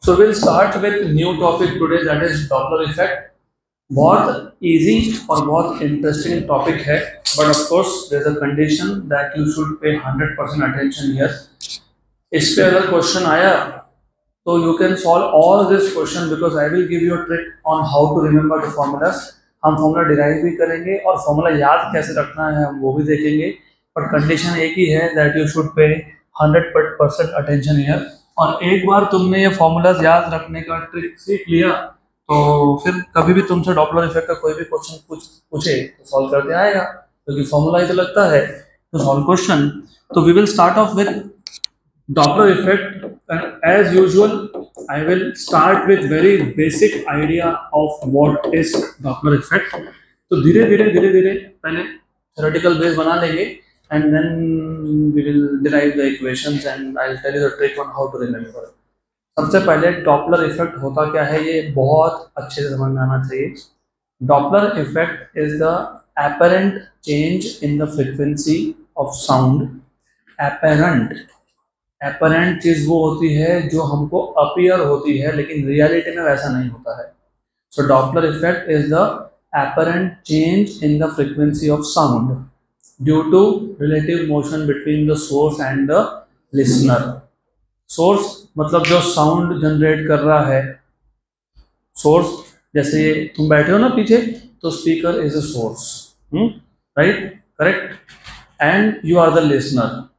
So we'll start with new topic today, that is Doppler effect. बहुत easy और बहुत interesting topic है, but of course there's a condition that you should pay 100% attention here. इस पे अगर question आया तो you can solve all this question because I will give you a trick on how to remember the formulas. हम formula derive भी करेंगे और formula याद कैसे रखना है हम वो भी देखेंगे, पर कंडीशन एक ही है that you should pay 100% attention here. और एक बार तुमने ये फॉर्मूलाज याद रखने का ट्रिक सीख लिया तो फिर कभी भी तुमसे डॉपलर इफेक्ट का कोई भी क्वेश्चन पूछे तो सॉल्व करते आएगा, क्योंकि फॉर्मूला ही तो लगता है तो सॉल्व क्वेश्चन. तो we will start off with Doppler effect. As usual I will start with very basic idea of what is Doppler effect. तो धीरे धीरे पहले theoretical base बना लेंगे and then we will derive the equations and I'll tell you the trick on how to remember. सबसे पहले Doppler effect होता क्या है ये बहुत अच्छे से समझ में आना चाहिए. Doppler effect is the apparent change in the frequency of sound. Apparent चीज वो होती है जो हमको अपीयर होती है लेकिन रियलिटी में वैसा नहीं होता है. So Doppler effect is the apparent change in the frequency of sound due to relative motion between the source and the listener. Source मतलब जो साउंड जनरेट कर रहा है, सोर्स जैसे तुम बैठे हो ना पीछे तो speaker is a source, right, correct, and you are the listener.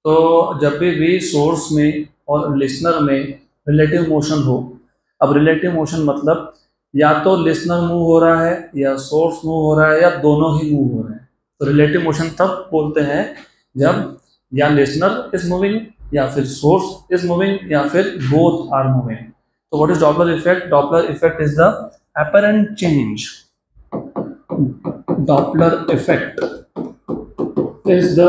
तो जब भी सोर्स में और लिसनर में रिलेटिव मोशन हो, अब रिलेटिव मोशन मतलब या तो लिसनर मूव हो रहा है या सोर्स मूव हो रहा है या दोनों ही मूव हो रहे हैं, तो रिलेटिव मोशन तब बोलते हैं जब या लिसनर इज मूविंग या फिर सोर्स इज मूविंग या फिर बोथ आर मूविंग. तो what is Doppler effect? Doppler effect is the apparent change. Doppler effect is the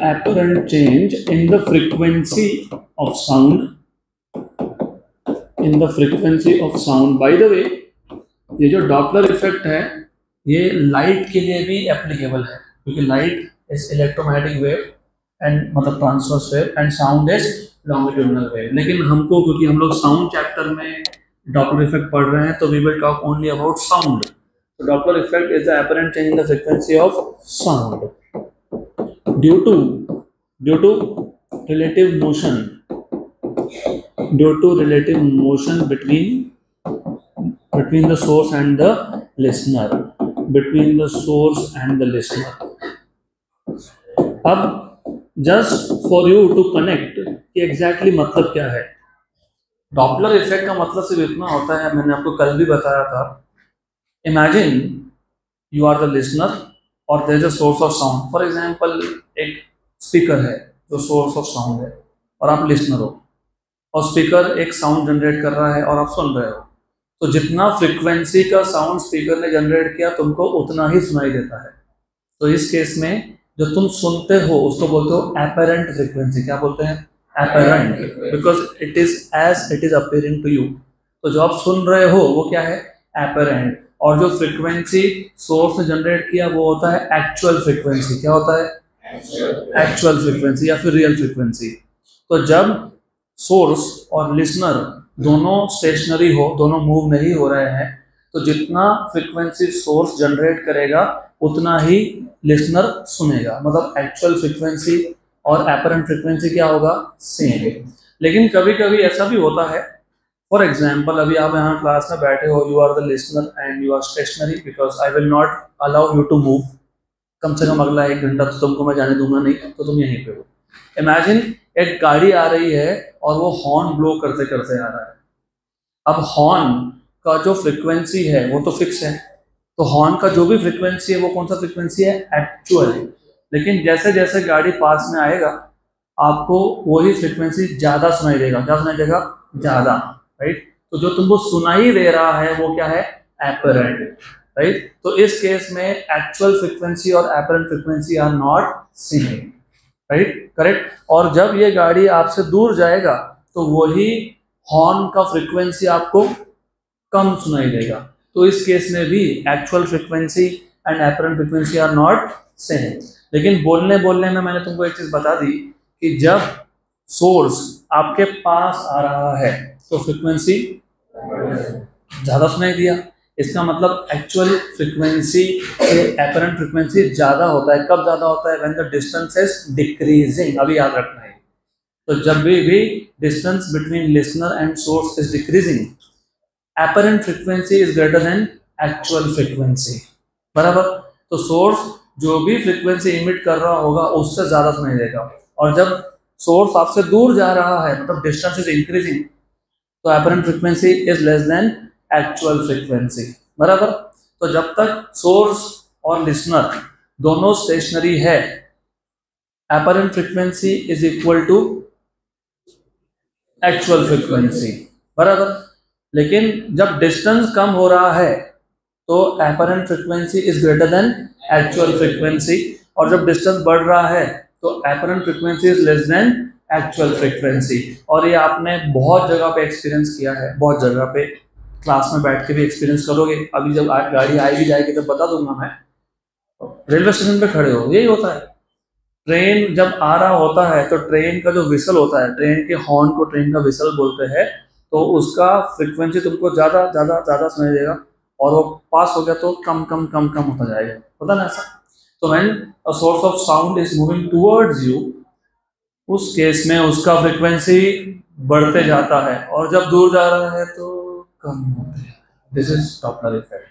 apparent change in the frequency of sound. By the way, ये जो Doppler effect है ये light के लिए भी एप्लीकेबल है, क्योंकि light is electromagnetic wave and मतलब transverse wave and sound is longitudinal wave. लेकिन हमको क्योंकि हम लोग साउंड चैप्टर में डॉपलर इफेक्ट पढ़ रहे हैं तो we will talk only about sound. So Doppler effect is the apparent change in the frequency of sound due to relative motion between the source and the listener. अब just for you to connect कि exactly मतलब क्या है. Doppler effect का मतलब सिर्फ इतना होता है, मैंने आपको कल भी बताया था. Imagine you are the listener or there is a source of sound. For example, एक स्पीकर है जो सोर्स ऑफ साउंड है और आप लिसनर हो और स्पीकर एक साउंड जनरेट कर रहा है और आप सुन रहे हो. तो जितना फ्रीक्वेंसी का साउंड स्पीकर ने जनरेट किया तुमको उतना ही सुनाई देता है. तो इस केस में जो तुम सुनते हो उसको बोलते हो एपरेंट फ्रीक्वेंसी. क्या बोलते हैं? Apparent, because it is as it is appearing to you. तो जो आप सुन रहे हो वो क्या है? एपरेंट. और जो फ्रीक्वेंसी सोर्स ने जनरेट किया वो होता है एक्चुअल फ्रीक्वेंसी. क्या होता है? एक्चुअल फ्रीक्वेंसी या फिर रियल फ्रीक्वेंसी. तो जब सोर्स और लिसनर दोनों स्टेशनरी हो, दोनों मूव नहीं हो रहे हैं, तो जितना फ्रीक्वेंसी सोर्स जनरेट करेगा उतना ही लिसनर सुनेगा. मतलब एक्चुअल फ्रीक्वेंसी और एपरेंट फ्रीक्वेंसी क्या होगा? सेम. लेकिन कभी कभी ऐसा भी होता है, फॉर एग्जाम्पल अभी आप यहाँ क्लास में बैठे हो, you are the listener and you are stationary because I will not allow you to move. कम से कम अगला 1 घंटा तो तुमको मैं जाने दूंगा नहीं, तो तुम यहीं पे हो. इमेजिन एक गाड़ी आ रही है और वो हॉर्न ब्लो करते करते आ रहा है. अब हॉर्न का जो फ्रिक्वेंसी है वो तो फिक्स है, तो हॉर्न का जो भी फ्रिक्वेंसी है वो कौन सा फ्रिक्वेंसी है? एक्चुअल. लेकिन जैसे जैसे गाड़ी पास में आएगा आपको वही फ्रिक्वेंसी ज़्यादा सुनाई देगा. क्या सुनाई देगा? ज़्यादा, राइट. तो जो तुमको सुनाई दे रहा है वो क्या है? Apparent, right. तो इस केस में एक्चुअल फ्रीक्वेंसी और apparent frequency are not same, right, correct. और जब ये गाड़ी आपसे दूर जाएगा तो वही हॉर्न का फ्रीक्वेंसी आपको कम सुनाई देगा. तो इस केस में भी actual frequency and apparent frequency are not same. लेकिन बोलने में मैंने तुमको एक चीज बता दी कि जब सोर्स आपके पास आ रहा है तो फ्रीक्वेंसी ज़्यादा सुनाई दिया। इसका मतलब एक्चुअल फ्रीक्वेंसी से एपरेंट फ्रीक्वेंसी ज़्यादा होता है। कब ज़्यादा होता है? When the distance is decreasing. अभी याद रखना है। तो जब भी distance between listener and source is decreasing, apparent frequency is greater than actual frequency. बराबर। तो सोर्स जो भी फ्रीक्वेंसी इमिट कर रहा होगा उससे ज़्यादा सुनाई देगा। और जब सोर्स आपसे दूर जा रहा है, मतलब डिस्टेंस इज इंक्रीजिंग, तो apparent frequency is less than actual frequency. बराबर। तो जब तक सोर्स और लिसनर दोनों स्टेशनरी है, apparent frequency is equal to actual frequency. बराबर। लेकिन जब डिस्टेंस कम हो रहा है तो apparent frequency is greater than actual frequency, और जब डिस्टेंस बढ़ रहा है तो apparent frequency is less than actual frequency. और ये आपने बहुत जगह पे एक्सपीरियंस किया है, बहुत जगह पे क्लास में बैठ के भी एक्सपीरियंस करोगे। अभी जब गाड़ी आएगी जाएगी तब बता दूंगा मैं। रेलवे स्टेशन पे खड़े हो, यही होता है। ट्रेन जब आ रहा होता है तो ट्रेन का जो विसल होता है, ट्रेन के हॉर्न को ट्रेन का विसल बोलते हैं, तो उसका फ्रीक्वेंसी तुमको ज़्यादा ज़्यादा ज़्यादा सुनाई देगा, और वो पास हो गया तो कम कम कम कम होता जाएगा। पता ना ऐसा? तो when a source of sound is moving towards you, उस केस में उसका फ्रीक्वेंसी बढ़ते जाता है, और जब दूर जा रहा है तो कम होते हैं। This is Doppler effect.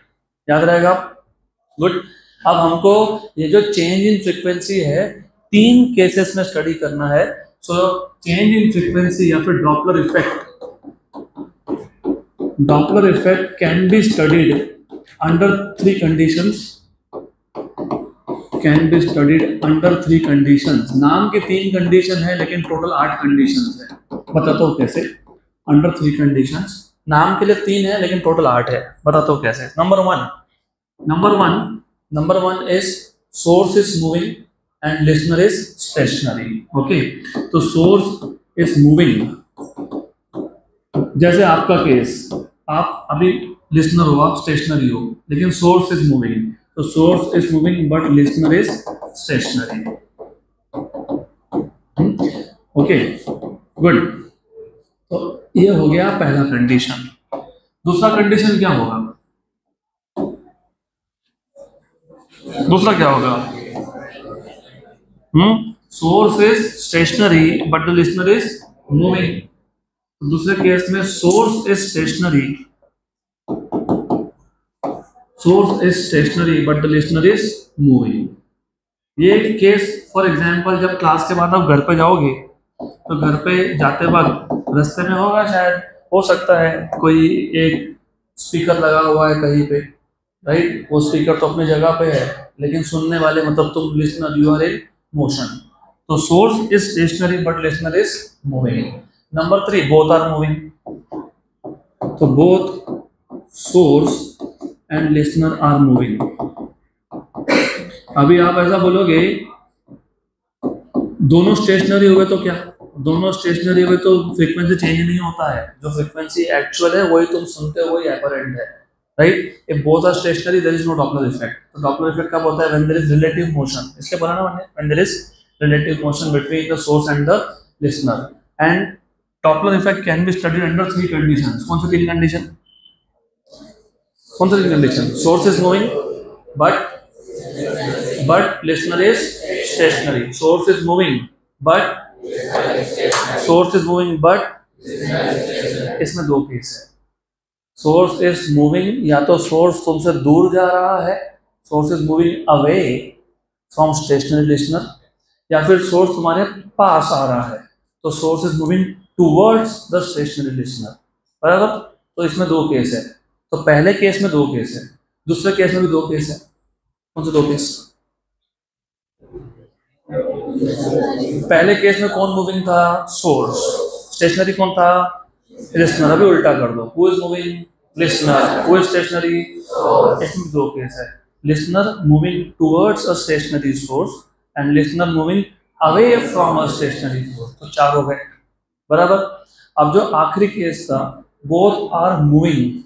याद रहेगा? गुड। अब हमको ये जो चेंज इन फ्रीक्वेंसी है, 3 केसेस में स्टडी करना है। सो चेंज इन फ्रीक्वेंसी या फिर Doppler effect can be studied under 3 conditions. Can be studied under 3 conditions. नाम के 3 कंडीशन है लेकिन टोटल 8 कंडीशंस है। बताता हूँ कैसे। अंडर 3 कंडीशंस, नाम के लिए 3 है लेकिन टोटल 8 है। बताता हूँ कैसे। Number one is source is moving and listener is stationery. Okay, तो सोर्स इज मूविंग, जैसे आपका केस, आप अभी लिसनर हो, आप स्टेशनरी हो, लेकिन सोर्स इज मूविंग। तो source is moving but listener is stationery. Okay, good. तो ये हो गया पहला कंडीशन। दूसरा कंडीशन क्या होगा? दूसरा क्या होगा? Source is stationary but the listener is moving. दूसरे केस में source is stationary but the listener is moving. ये केस फॉर एग्जांपल जब क्लास के बाद आप घर पे जाओगे तो घर पे जाते वक्त रास्ते में होगा, शायद हो सकता है कोई एक स्पीकर लगा हुआ है कहीं पे, राइट? वो स्पीकर तो अपनी जगह पे है लेकिन सुनने वाले मतलब तुम listener, you are in motion. तो source is stationary but listener is moving. Number 3, both are moving. तो both source and listener are moving. अभी आप ऐसा बोलोगे दोनों स्टेशनरी हुए तो क्या? दोनों स्टेशनरी हुए तो फ्रीक्वेंसी चेंज नहीं होता है। जो फ्रीक्वेंसी एक्चुअल है वही तुम सुनते हो, वही एपरेंट है, right? If both are stationary there is no Doppler effect. तो डॉपलर इफेक्ट कब होता है? When there is relative motion. इसलिए बोला ना मैंने, when there is relative motion between the source and the listener. And Doppler effect can be studied under 3 conditions. कौन सी 3 condition? Source is moving but listener is stationary. Source is moving but इसमें 2 case है। Source is moving, या तो source तुमसे दूर जा रहा है, source is moving away from stationary listener, या फिर सोर्स तुम्हारे पास आ रहा है तो source is moving towards the stationary listener. बराबर। तो इसमें 2 केस है। तो पहले केस में 2 केस है, दूसरे केस में भी 2 केस है। कौन से 2 केस? पहले केस में कौन मूविंग था? सोर्स। स्टेशनरी कौन था? लिसनर। अभी उल्टा कर दो, who is moving? Listener. Who is stationary? इसमें 2 केस है, listener moving towards a stationary source and listener moving away from a stationary source. तो 4 हो गए। बराबर। अब जो आखिरी केस था, both are moving,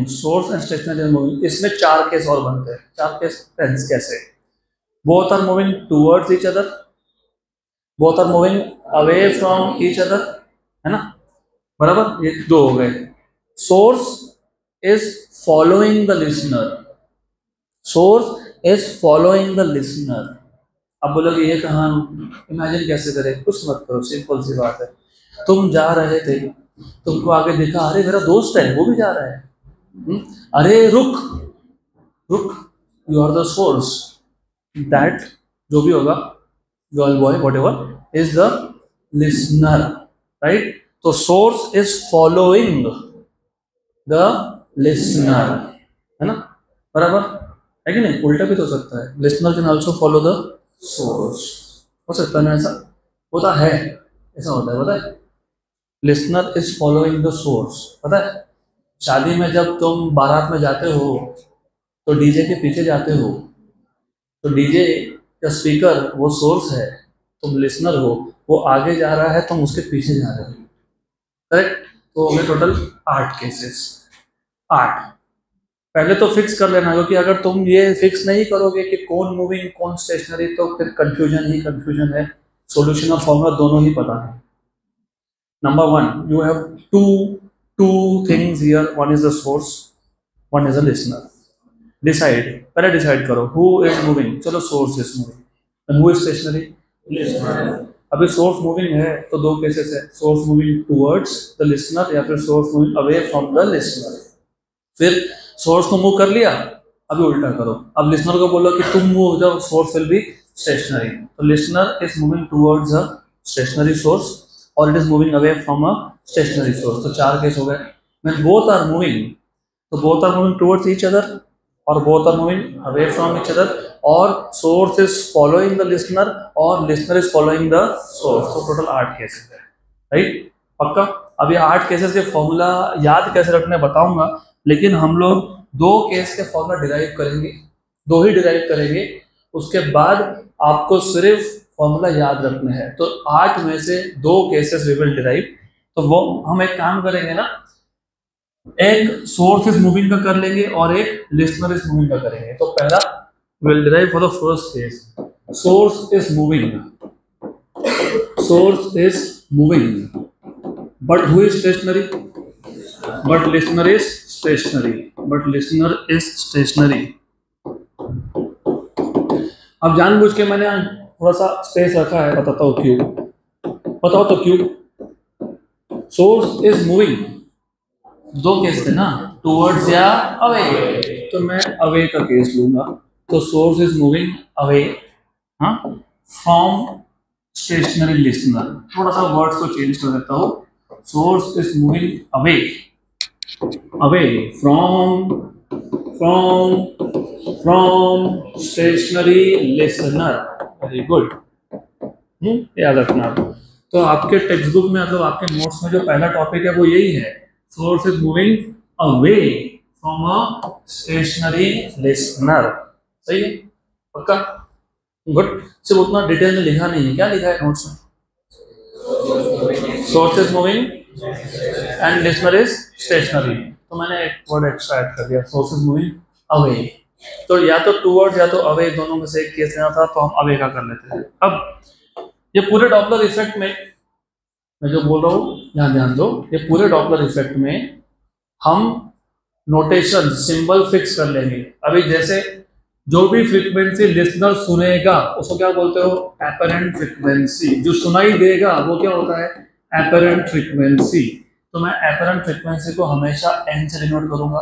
source and stationary are moving, इसमें 4 केस और बनते हैं। 4 केस कैसे? Both are moving towards each other, both are moving away from each other, है ना, बराबर, ये दो हो गए। Source is following the listener, source is following the listener. अब बोलोगे ये कहाँ इमेजिन कैसे करें, कुछ मत करो, सिंपल सी बात है। तुम जा रहे थे, तुमको आगे देखा, अरे मेरा दोस्त है वो भी जा रहा है, अरे रुक रुक, you are the source, that जो भी होगा, girl boy whatever is the listener, right. तो source is following the listener, है ना, बराबर है कि नहीं, उल्टा भी तो हो सकता है, listener can also follow the source, हो सकता है ना, ऐसा होता है, ऐसा होता है, पता है, listener is following the source, पता है। शादी में जब तुम बारात में जाते हो तो डीजे के पीछे जाते हो, तो डीजे का स्पीकर वो सोर्स है, तुम लिसनर हो, वो आगे जा रहा है, तुम उसके पीछे जा रहे हो, करेक्ट। तो हमें टोटल 8 केसेस, 8। पहले तो फिक्स कर लेना, क्योंकि अगर तुम ये फिक्स नहीं करोगे कि कौन मूविंग कौन स्टेशनरी, तो फिर कंफ्यूजन ही कंफ्यूजन है, सॉल्यूशन और फॉर्मूला दोनों ही पता है। Number 1, you have two things here, one is the source, one is a listener. Decide, पहले डिसाइड करो who is moving, चलो source is moving, and who is stationary, listener। अभी source moving है तो दो केसेस है, source moving towards the listener या फिर source moving away from the listener. फिर सोर्स को मूव कर लिया, अभी उल्टा करो, अब लिसनर को बोलो कि तुम मूव हो जाओ, सोर्स विल बी स्टेशनरी, तो listener is moving towards a stationary source और it is moving away from a stationary source, तो 4 केस हो गए। व्हेन बोथ आर मूविंग, तो both are moving towards each other और both are moving away from each other, और source is following the listener और listener is following the source, तो total 8 cases है, right, पक्का। अभी 8 केसेस के formula याद कैसे रखने बताऊंगा, लेकिन हम लोग 2 केस के फॉर्मूला डिराइव करेंगे, 2 ही डिराइव करेंगे, उसके बाद आपको सिर्फ फॉर्मूला याद रखना है। तो 8 में से 2 केसेस वी विल डिराइव, तो वो हम एक काम करेंगे ना, एक सोर्स इज मूविंग का कर लेंगे और एक लिसनर इज मूविंग का करेंगे। तो पहला will derive for the first case, source is moving, source is moving but who is stationary, but listener is stationary, but listener is stationery. अब जानबूझ के मैंने थोड़ा सा स्पेस रखा है, बताता हूँ क्यों, बताओ तो क्यों। सोर्स इज मूविंग, 2 केस थे ना, टुवर्ड्स या अवे, तो मैं अवे का केस लूंगा, तो सोर्स इज मूविंग अवे, हाँ, फ्रॉम स्टेशनरी लिसनर, थोड़ा सा वर्ड्स को चेंज कर देता हूँ, source is moving away, away from stationary listener, very good, याद रखना आप। तो आपके टेक्स्ट बुक में, मतलब आपके नोट्स में जो पहला टॉपिक है वो यही है, source is moving away from a stationary listener, सही है, पक्का, गुड। सिर्फ उतना डिटेल में लिखा नहीं है, क्या लिखा है नोट्स में, source is moving and listener is stationery, तो मैंने एक वर्ड एक्स्ट्रा ऐड कर दिया, सोर्स इज मूविंग अवे, तो या तो टुवर्ड्स या तो अवे, दोनों में से एक केस लेना था, तो हम अवे का कर लेते हैं। अब ये पूरे डॉपलर इफेक्ट में मैं जो बोल रहा हूँ यहाँ ध्यान दो, ये पूरे डॉपलर इफेक्ट में हम नोटेशन सिंबल फिक्स कर लेंगे। अभी जैसे जो भी फ्रीक्वेंसी लिसनर सुनेगा उसको क्या बोलते हो, एपरेंट फ्रीक्वेंसी, जो सुनाई देगा वो क्या होता है, एपरेंट फ्रीक्वेंसी, तो मैं एपरेंट फ्रीक्वेंसी को हमेशा एन से डिनोट करूंगा,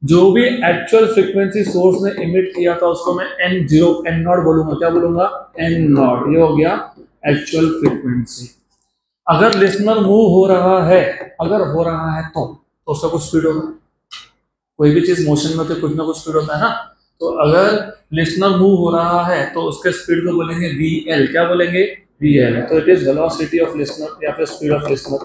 जो भी एक्चुअल फ्रीक्वेंसी सोर्स ने इमिट किया था उसको मैं N0 N0 बोलूंगा, क्या बोलूंगा, N0, ये हो गया एक्चुअल फ्रीक्वेंसी। अगर लिसनर मूव हो रहा है, अगर हो रहा है तो उसका कुछ स्पीड होगा, कोई भी चीज मोशन में तो कुछ ना कुछ स्पीड होता है ना, तो अगर लिसनर मूव हो रहा है तो उसके स्पीड को बोलेंगे VL, क्या बोलेंगे, VL, तो it is velocity of listener या फिर स्पीड ऑफ लिसनर,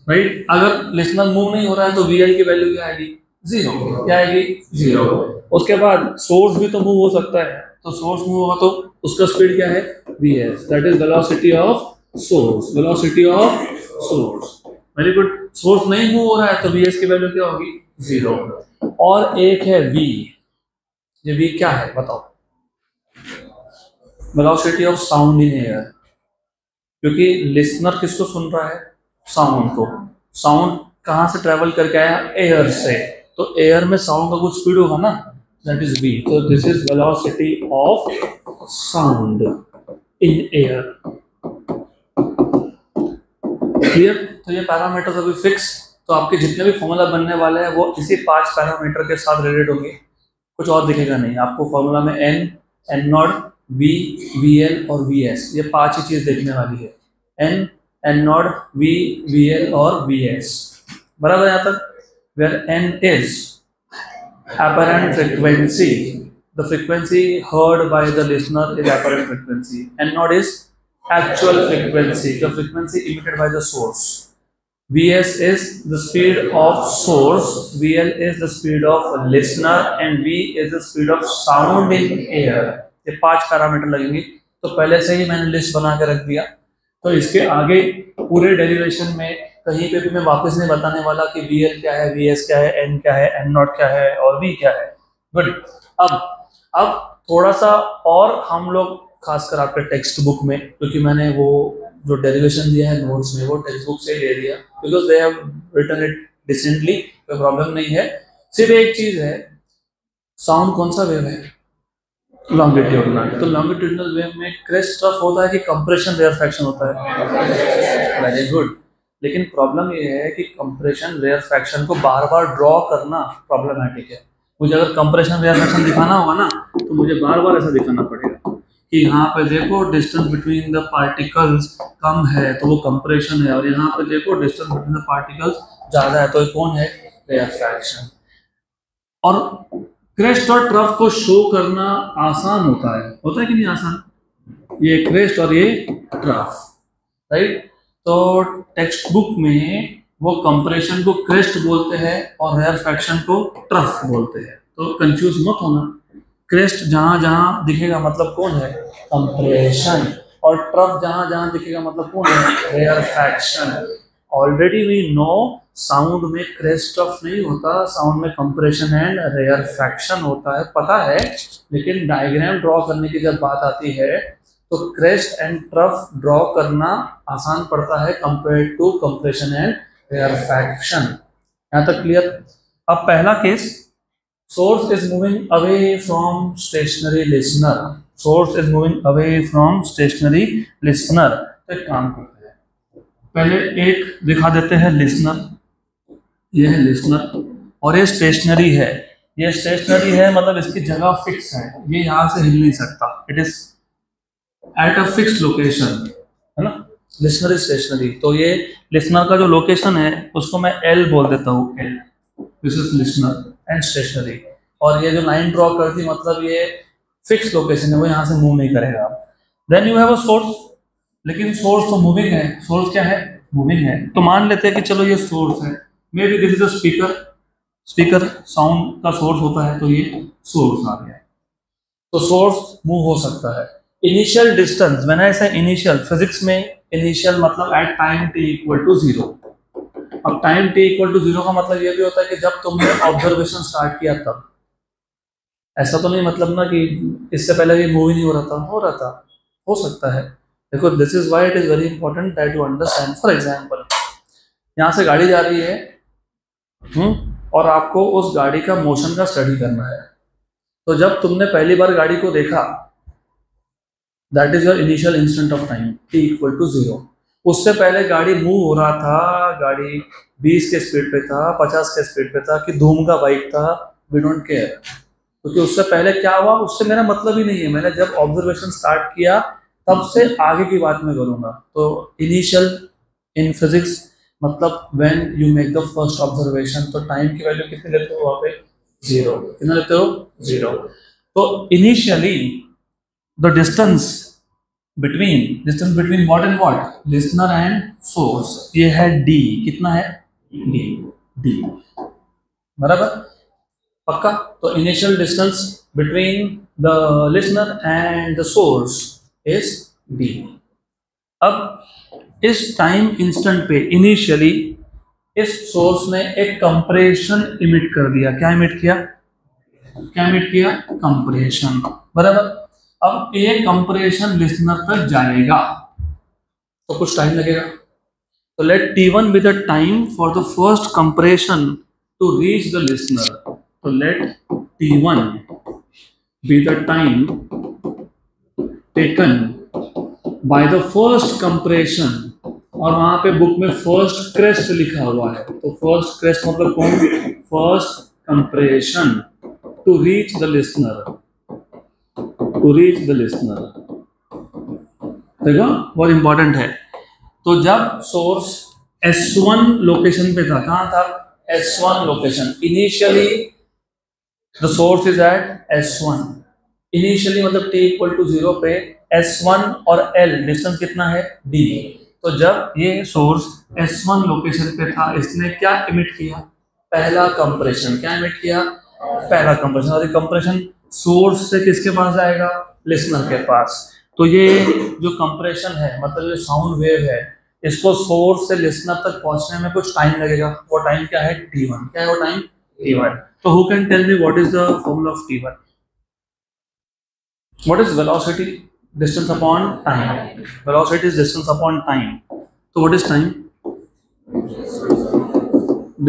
राइट। अगर लिसनर मूव नहीं हो रहा है तो VL की वैल्यू क्या आएगी, 0, क्या आएगी, 0। उसके बाद सोर्स भी तो मूव हो सकता है, तो सोर्स मूव होगा तो उसका स्पीड क्या है, VS, that is velocity of source, velocity of source, very good. Source नहीं मूव हो रहा है तो VS की वैल्यू क्या होगी, 0। और एक है V, ये V क्या है बताओ, velocity of sound in air, क्योंकि लिसनर किसको सुन रहा है? साउंड को। साउंड कहाँ से ट्रेवल करके आया? एयर से। तो एयर में साउंड का कुछ स्पीड होगा ना, दैट इज v। तो this is velocity of sound in air. Clear? तो ये पैरामीटर्स अभी फिक्स। तो आपके जितने भी फॉर्मूला बनने वाले हैं वो इसी 5 पैरामीटर के साथ रिलेटेड होंगे, कुछ और दिखेगा नहीं आपको। फॉर्मूला में n, n0, v, vl और vs, ये 5 ही चीज देखने वाली है। n, n0, v, vl और vs। बराबर यहाँ तक? where n is apparent frequency, the frequency heard by the listener is apparent frequency. n0 is actual frequency, the frequency emitted by the source. Vs is the speed of source, vl is the speed of listener and v is the speed of sound in air। ये 5 parameter लगेंगे। तो पहले से ही मैंने list बना के रख दिया, तो इसके आगे पूरे डेरिवेशन में कहीं पे भी मैं वापस नहीं बताने वाला कि vl क्या है, vs क्या है, n क्या है, n0 क्या है और v क्या है। गुड। अब थोड़ा सा और हम लोग खासकर आपके टेक्स्ट बुक में, क्योंकि मैंने वो जो डेरिवेशन दिया है नोट्स में वो टेक्स्ट बुक से ले दिया, because they have written it decently, कोई प्रॉब्लम नहीं है। सिर्फ एक चीज है, साउंड कौन सा वेव है? लॉन्गिट्यूडनल। तो लॉन्गिट्यूडनल वेव में क्रेस्ट ट्रफ होता है कि कंप्रेशन रेयरफैक्शन होता है? Very good. लेकिन प्रॉब्लम ये है कि कंप्रेशन रेयरफैक्शन को बार बार ड्रॉ करना प्रॉब्लमैटिक है। मुझे अगर कंप्रेशन रेयरफैक्शन दिखाना होगा ना, तो मुझे बार बार ऐसा दिखाना पड़ेगा कि यहाँ पे देखो डिस्टेंस बिटवीन द पार्टिकल्स कम है तो वो कंप्रेशन है, और यहाँ पे देखो डिस्टेंस बिटवीन द पार्टिकल्स ज़्यादा है तो ये कौन है? रेयरफैक्शन। और क्रेस्ट और ट्रफ को शो करना आसान होता है कि नहीं आसान? ये क्रेस्ट और ये ट्रफ, राइट? तो टेक्स्ट बुक में वो कंप्रेशन को क्रेस्ट बोलते हैं और रेयरफैक्शन को ट्रफ बोलते हैं, तो कंफ्यूज मत होना। क्रेस्ट जहां जहां दिखेगा मतलब कौन है? कंप्रेशन। और ट्रफ जहां जहां दिखेगा मतलब कौन है? Rarefaction. Already we know sound में क्रेस्ट ट्रफ नहीं होता, साउंड में कंप्रेशन एंड रेयरफैक्शन होता है, पता है। लेकिन डायग्राम ड्रॉ करने की जब बात आती है तो क्रेस्ट एंड ट्रफ ड्रॉ करना आसान पड़ता है compare to compression and rarefaction. यहाँ तक क्लियर? अब पहला केस, source is moving away from stationary listener, source is moving away from stationary listener। तो एक काम करते हैं, पहले एक दिखा देते हैं लिसनर, ये है लिसनर और ये स्टेशनरी है। ये स्टेशनरी है मतलब इसकी जगह फिक्स है, ये यहाँ से हिल नहीं सकता, it is at a fix location, है ना? Listener is stationery. तो ये लिसनर का जो लोकेशन है उसको मैं L बोल देता हूँ, L, this is listener and stationary. और ये जो लाइन ड्रॉ कर दी मतलब ये फिक्स लोकेशन है, वो यहाँ से मूव नहीं करेगा। Then you have a source, लेकिन सोर्स तो मूविंग है। सोर्स क्या है? मूविंग है। तो मान लेते हैं कि चलो ये सोर्स है, may be this is a speaker, speaker sound का सोर्स होता है, तो ये सोर्स आ गया। तो सोर्स मूव हो सकता है। इनिशियल डिस्टेंस, मैंने ऐसा इनिशियल, फिजिक्स में इनिशियल मतलब at time t equal to 0। अब टाइम t इक्वल टू 0 का मतलब ये भी होता है कि जब तुमने ऑब्जर्वेशन स्टार्ट किया तब। ऐसा तो नहीं मतलब ना कि इससे पहले ये मूव ही नहीं हो रहा था, हो सकता है। देखो, this is why it is very important that you understand. For example, यहाँ से गाड़ी जा रही है और आपको उस गाड़ी का मोशन का स्टडी करना है। तो जब तुमने पहली बार गाड़ी को देखा, that is your initial instant of time t equal to 0। उससे पहले गाड़ी मूव हो रहा था, गाड़ी 20 के स्पीड पे था, 50 के स्पीड पे था कि धूम का बाइक था, वी डोंट केयर, क्योंकि उससे पहले क्या हुआ उससे मेरा मतलब ही नहीं है। मैंने जब ऑब्जर्वेशन स्टार्ट किया तब से आगे की बात मैं करूंगा। तो इनिशियल इन फिजिक्स मतलब when you make the first observation, तो टाइम की वैल्यू कितनी लेते हो वहाँ पे? 0। कितना लेते हो? 0। तो initially the distance between what and what? Listener and source, ये है d। कितना है? d। बराबर? पक्का? तो initial distance between the listener and the source is d। अब इस टाइम इंस्टेंट पे इनिशियली इस सोर्स ने एक कंप्रेशन इमिट कर दिया। क्या इमिट किया? कंप्रेशन। बराबर? अब एक कंप्रेशन लिसनर तक जाएगा तो कुछ टाइम लगेगा, तो let T1 be the time for the first compression to reach the listener. तो let T1 be the time taken by the first compression, और वहां पे बुक में फर्स्ट क्रेस्ट लिखा हुआ है, तो फर्स्ट क्रेस्ट मतलब कौन, first compression to reach the listener, to reach the listener. देखो बहुत इंपॉर्टेंट है। तो जब सोर्स S1 लोकेशन पे था, कहां था, S1 location, initially the source is at S1, initially मतलब t इक्वल टू 0 पे S1 और L डिस्टेंस कितना है, D। तो जब ये सोर्स S1 लोकेशन पे था, इसने क्या इमिट किया, पहला कंप्रेशन। क्या इमिट किया, पहला कंप्रेशन। और ये कंप्रेशन सोर्स से किसके पास जाएगा, लिसनर के पास। तो ये जो कंप्रेशन है मतलब जो साउंड वेव है, इसको सोर्स से लिसनर तक पहुंचने में कुछ टाइम लगेगा। वो टाइम क्या है, T1। क्या है वो टाइम, T1। तो who can tell me what is the formula of T1? What is velocity? Distance upon time. Velocity is distance upon time. So what is time?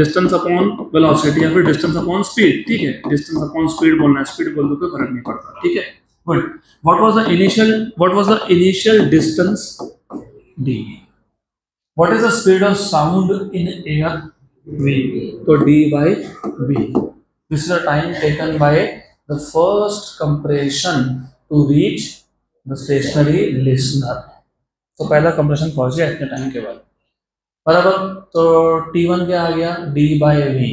Distance upon velocity या फिर distance upon speed. ठीक है, distance upon speed बोलना है, speed बोल दो कोई फर्क नहीं पड़ता। ठीक है, good. What was the initial distance d? What is the speed of sound in air? V. So d by v. This is the time taken by the first compression to reach the stationary listener। तो पहला compression पहुंच गया इतने time के बाद, बराबर। तो T1 क्या आ गया, D बाई वी।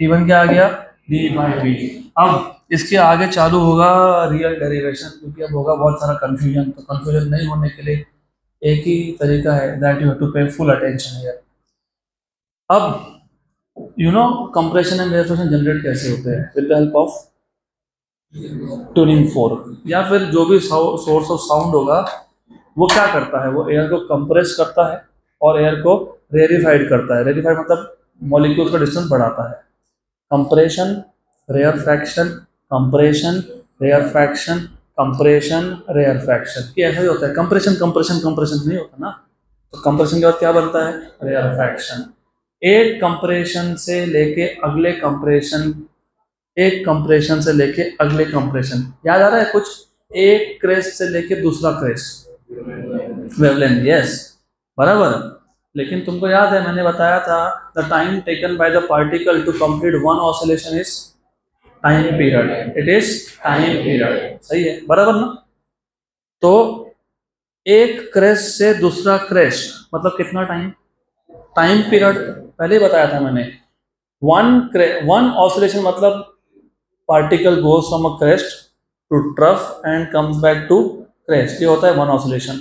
T1 क्या आ गया, D बाई वी। अब इसके आगे चालू होगा रियल डेरिवेशन, क्योंकि अब होगा बहुत सारा कंफ्यूजन। तो कंफ्यूजन नहीं होने के लिए एक ही तरीका है, दैट यू हैव टू पे फुल अटेंशन हियर। अब you know compression and refrigeration generate कैसे होते हैं, with the help of tuning fork, या फिर जो भी सोर्स ऑफ साउंड होगा वो क्या करता है, वो एयर को कंप्रेस करता है और एयर को रेरिफाइड करता है। रेरिफाइड मतलब मॉलिक्यूल्स का डिस्टेंस बढ़ाता है। Compression, rarefaction, compression, rarefaction, compression, rarefaction, ये ऐसा ही होता है। कंप्रेशन कंप्रेशन कंप्रेशन नहीं होता ना, तो कंप्रेशन के बाद क्या बनता है, रेयरफैक्शन। एक कंप्रेशन से लेके अगले कंप्रेशन, एक कंप्रेशन से लेके अगले कंप्रेशन, याद आ रहा है कुछ, एक क्रेस्ट से लेके दूसरा क्रेस्ट, वेवलेंथ, यस बराबर। लेकिन तुमको याद है मैंने बताया था, the time taken by the particle to complete one oscillation is time period, it is time period, सही है बराबर ना। तो एक क्रेस्ट से दूसरा क्रेस्ट मतलब कितना टाइम, टाइम पीरियड पहले ही बताया था मैंने। वन ऑसिलेशन मतलब particle goes from a crest to trough and comes back to crest, ये होता है one oscillation।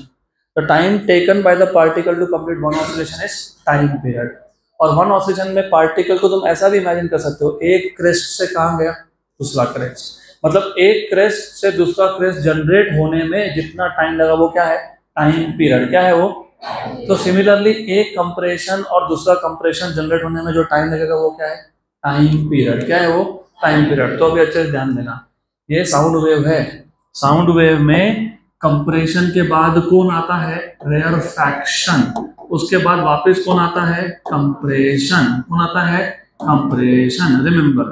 The time taken by the particle to complete one oscillation is time period। और one oscillation में particle को तुम ऐसा भी imagine कर सकते हो, एक crest से कहाँ गया दूसरा crest, मतलब एक crest से दूसरा crest जनरेट होने में जितना टाइम लगा वो क्या है, टाइम पीरियड। क्या है वो, तो सिमिलरली एक कंप्रेशन और दूसरा कंप्रेशन जनरेट होने में जो टाइम लगेगा वो क्या है, टाइम पीरियड। क्या है वो, टाइम पीरियड। तो अभी अच्छे से ध्यान देना, ये साउंड वेव है। साउंड वेव में कंप्रेशन के बाद कौन आता है, रेयरफैक्शन। उसके बाद वापस कौन आता है, कंप्रेशन। कौन आता है, कंप्रेशन, रिमेंबर।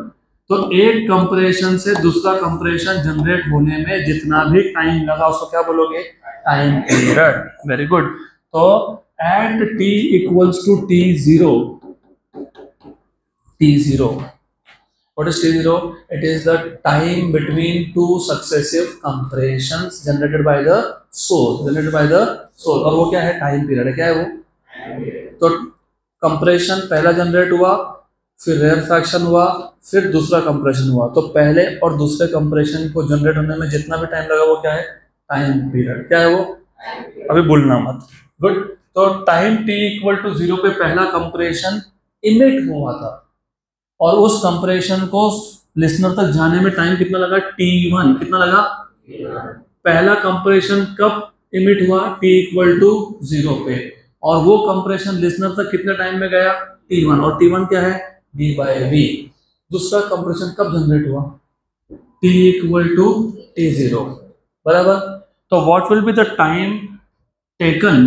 तो एक कंप्रेशन से दूसरा कंप्रेशन जनरेट होने में जितना भी टाइम लगा उसको क्या बोलोगे, टाइम पीरियड। Very good. तो at t equals to t0, what is T0? It is the time between two successive compressions generated by the source, और वो क्या है, टाइम पीरियड है। क्या है वो, तो कंप्रेशन पहला जनरेट हुआ, फिर रेयरफैक्शन हुआ, फिर दूसरा कंप्रेशन हुआ। तो पहले और दूसरे कंप्रेशन को जनरेट होने में जितना भी टाइम लगा वो क्या है, टाइम पीरियड। क्या है वो, अभी भूलना मत। गुड। तो टाइम t इक्वल टू 0 पे पहला कंप्रेशन इमिट हुआ था, और उस कंप्रेशन को लिसनर तक जाने में टाइम कितना लगा, T1। कितना लगा, पहला कंप्रेशन कब इमिट हुआ, t इक्वल टू 0 पे, और वो कंप्रेशन लिसनर तक कितने टाइम में गया, T1। और T1 क्या है, D बाई V। दूसरा कंप्रेशन कब जनरेट हुआ, t इक्वल टू T0। बराबर। तो what will be the time taken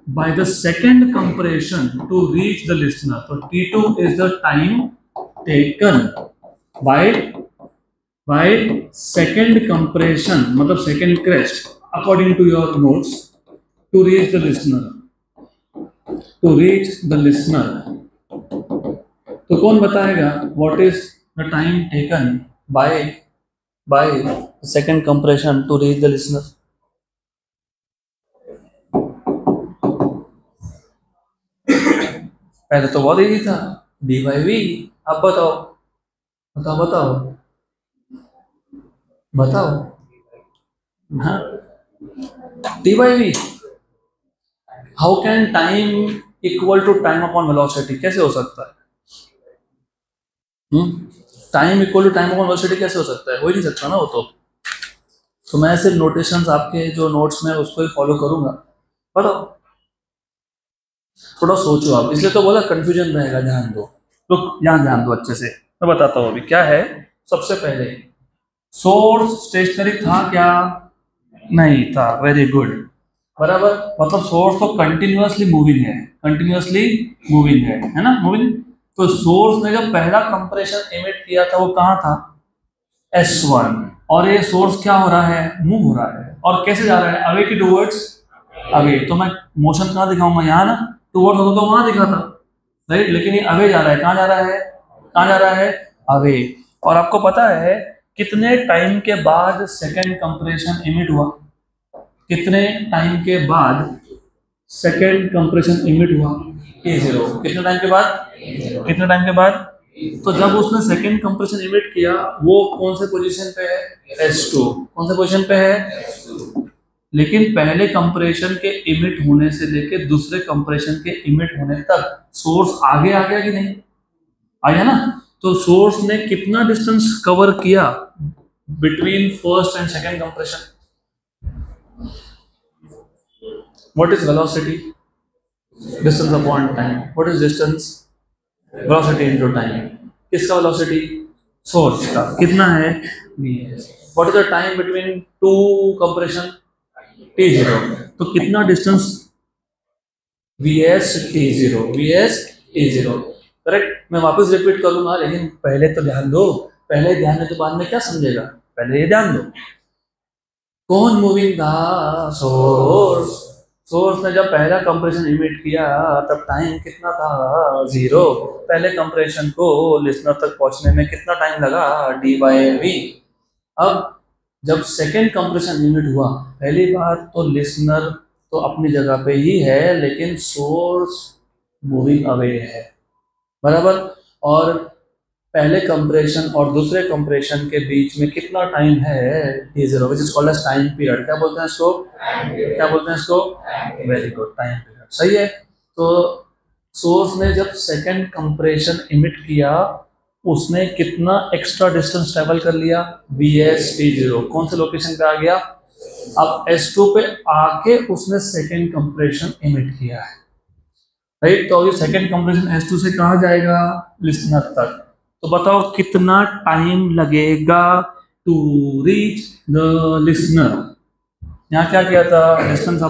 by the second compression to reach the listener. तो T2 is the time taken by second compression, मतलब second crest, according to your notes, to reach the listener. तो कौन बताएगा what is the time taken by second compression to reach the listener? पहले तो बहुत easy था, D by we. अब बताओ बताओ बताओ बताओ। हाँ, D by V. How can time equal to time upon velocity? कैसे हो सकता है? Time equal to time upon velocity कैसे हो सकता है? हो ही नहीं सकता ना वो तो मैं सिर्फ नोटेशंस आपके जो नोट्स में उसको ही फॉलो करूंगा। बताओ, थोड़ा सोचो आप, इसलिए तो बोला कंफ्यूजन रहेगा, ध्यान दो। तो यहाँ ध्यान दो अच्छे से, मैं बताता हूँ अभी क्या है। सबसे पहले सोर्स स्टेशनरी था क्या? नहीं था। वेरी गुड, बराबर। मतलब सोर्स तो कंटिन्यूअसली मूविंग है ना, मूविंग। तो सोर्स ने जब पहला कंप्रेशन एमिट किया था वो कहाँ था? S1। और ये सोर्स क्या हो रहा है? मूव हो रहा है। और कैसे जा रहा है? अवे की टूवर्ड्स अवे। तो मैं मोशन कहाँ दिखाऊंगा? यहाँ ना। टूवर्ड्स होता तो वहां दिखाता, राइट। लेकिन ये अवे जा रहा है। कहाँ जा रहा है? कहाँ जा रहा है? अवे। और आपको पता है कितने टाइम के बाद सेकेंड कंप्रेशन एमिट हुआ? कितने टाइम के बाद सेकेंड कंप्रेशन एमिट हुआ? T0। कितने टाइम के बाद? कितने टाइम के बाद? तो जब उसने सेकेंड कंप्रेशन एमिट किया वो कौन से पोजीशन पे है? S2। कौन से पोजीशन पे है? लेकिन पहले कंप्रेशन के इमिट होने से लेके दूसरे कंप्रेशन के इमिट होने तक सोर्स आगे आ गया कि नहीं? आया ना। तो सोर्स ने कितना डिस्टेंस कवर किया between first and second compression? What is velocity? Distance upon time. What is distance? Velocity into time. किसका वेलोसिटी? सोर्स का। कितना है? vs। What is the time between two compression? T0। तो कितना distance? vs T0 correct. मैं वापस repeat करूंगा, लेकिन पहले तो ध्यान दो। पहले ध्यान में तो बाद में क्या समझेगा? पहले ये ध्यान दो। कौन मूविंग था? सोर्स। सोर्स ने जब पहला कंप्रेशन इमिट किया तब टाइम कितना था? 0। पहले कंप्रेशन को लिसनर तक पहुंचने में कितना टाइम लगा? D/V। अब जब सेकेंड कंप्रेशन इमिट हुआ, पहली बात तो लिसनर तो अपनी जगह पे ही है, लेकिन सोर्स मूविंग अवे है, बराबर। और पहले कंप्रेशन और दूसरे कंप्रेशन के बीच में कितना टाइम है? T0, which is called as time period. क्या बोलते हैं इसको? क्या बोलते हैं इसको? वेरी गुड, टाइम पीरियड, सही है। तो सोर्स ने जब सेकेंड कंप्रेशन इमिट किया उसने कितना एक्स्ट्रा डिस्टेंस ट्रेवल कर लिया? vs T0। कौन से लोकेशन पे आ गया? अब S2 पे आके उसने सेकेंड कंप्रेशन इमिट किया है, राइट। तो ये सेकेंड कंप्रेशन S2 से कहाँ जाएगा? लिसनर तक। तो बताओ कितना टाइम लगेगा टू रीच द लिसनर? यहाँ क्या किया था? Distance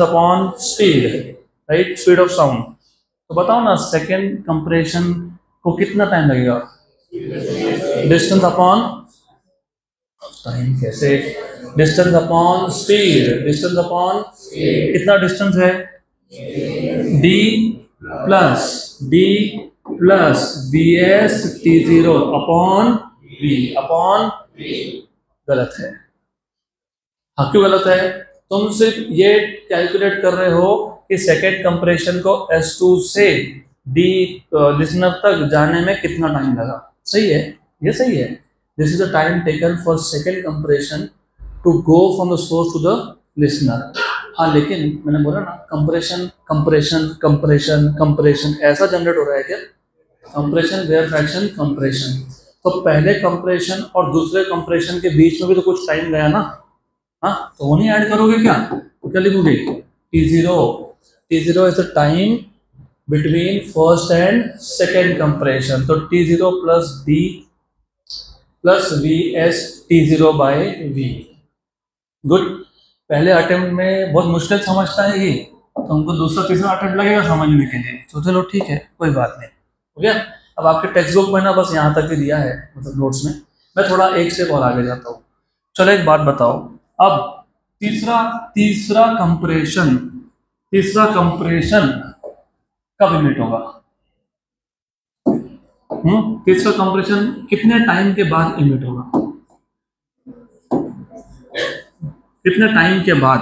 upon speed, right, speed of sound. तो बताओ ना, सेकेंड कंप्रेशन को कितना टाइम लगेगा? Distance upon time. कैसे? Distance upon speed. Distance upon कितना डिस्टेंस है? d plus vs T0 upon v। गलत है। हाँ, क्यों गलत है? तुम सिर्फ ये कैलकुलेट कर रहे हो कि सेकेंड कंप्रेशन को S2 से D लिसनर तक जाने में कितना टाइम लगा। सही है, ये सही है। This is the time taken for second compression to go from the source to the listener. हाँ, लेकिन मैंने बोला ना, कंप्रेशन ऐसा जनरेट हो रहा है क्या? Compression where fraction compression. तो पहले कंप्रेशन और दूसरे कंप्रेशन के बीच में भी तो कुछ टाइम गया ना। हाँ, तो वो नहीं ऐड करोगे क्या? तो क्या लिखोगे? T0 is the time between first and second compression. तो T0 plus D plus V S T zero by V. Good. पहले अटेम्प्ट में बहुत मुश्किल समझता है ये, तो हमको दूसरा तीसरा अटेम्प्ट लगेगा समझने के लिए, तो चलो ठीक है, कोई बात नहीं, हो गया। अब आपके टेक्स्ट बुक में ना बस यहाँ तक ही दिया है, मतलब नोट्स में। मैं थोड़ा एक स्टेप और आगे जाता हूँ। चलो एक बात बताओ, अब तीसरा तीसरा कंप्रेशन कब इमिट होगा? तीसरा कंप्रेशन कितने टाइम के बाद इमिट होगा? कितने टाइम के बाद?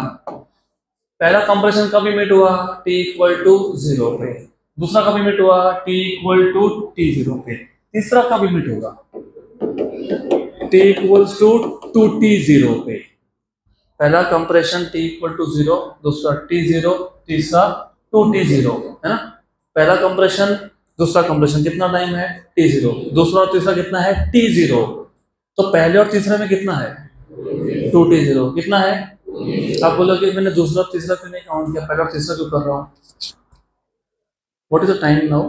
पहला कंप्रेशन कब इमिट हुआ? t इक्वल टू 0 पे। दूसरा कब इमिट हुआ? t इक्वल टू t0 पे। तीसरा कब इमिट होगा? t इक्वल्स टू 2t0 पे। पहला कंप्रेशन t इक्वल टू 0, दूसरा t0, तीसरा 2t0, है ना। पहला कंप्रेशन, दूसरा कंप्रेशन कितना टाइम है? t0। दूसरा और तीसरा कितना है? t0। तो पहले और तीसरे में कितना है? 2t0। कितना है? आप बोलोगे मैंने दूसरा तीसरा क्यों नहीं काउंट किया, पहला और तीसरा क्यों कर रहा हूँ? What is the time now?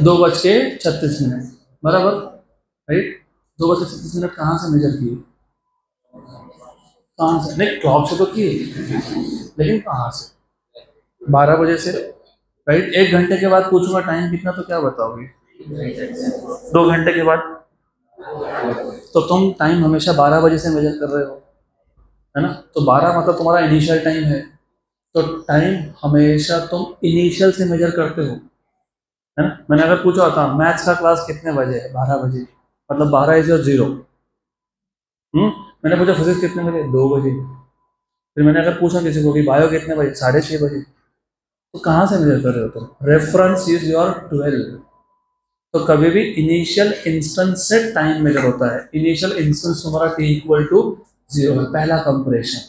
2:36 बराबर, राइट। 2:36 कहाँ से मेजर किए? कहाँ से? नहीं, क्लॉक से तो किए, लेकिन कहाँ से? 12 बजे से, राइट। 1 घंटे के बाद पूछूंगा टाइम कितना, तो क्या बताओगे? 2 घंटे के बाद। तो तुम टाइम हमेशा 12 बजे से मेजर कर रहे हो, है ना। तो 12 मतलब तुम्हारा इनिशियल टाइम है, तो टाइम हमेशा तुम इनिशियल से मेजर करते हो, है ना। मैंने अगर पूछा होता मैथ्स का क्लास कितने बजे है? 12 बजे, मतलब 12 इज 0। मैंने पूछा फिजिक्स कितने बजे? 2 बजे। फिर मैंने अगर पूछा किसी को कि बायो कितने बजे? 6:30 बजे। तो कहाँ से मेजर कर रहे हो तुम? Reference is your 12। तो कभी भी इनिशियल इंस्टेंस से टाइम मेजर होता है। इनिशियल इंस्टेंस तुम्हारा t इक्वल टू 0 है, पहला कंप्रेशन।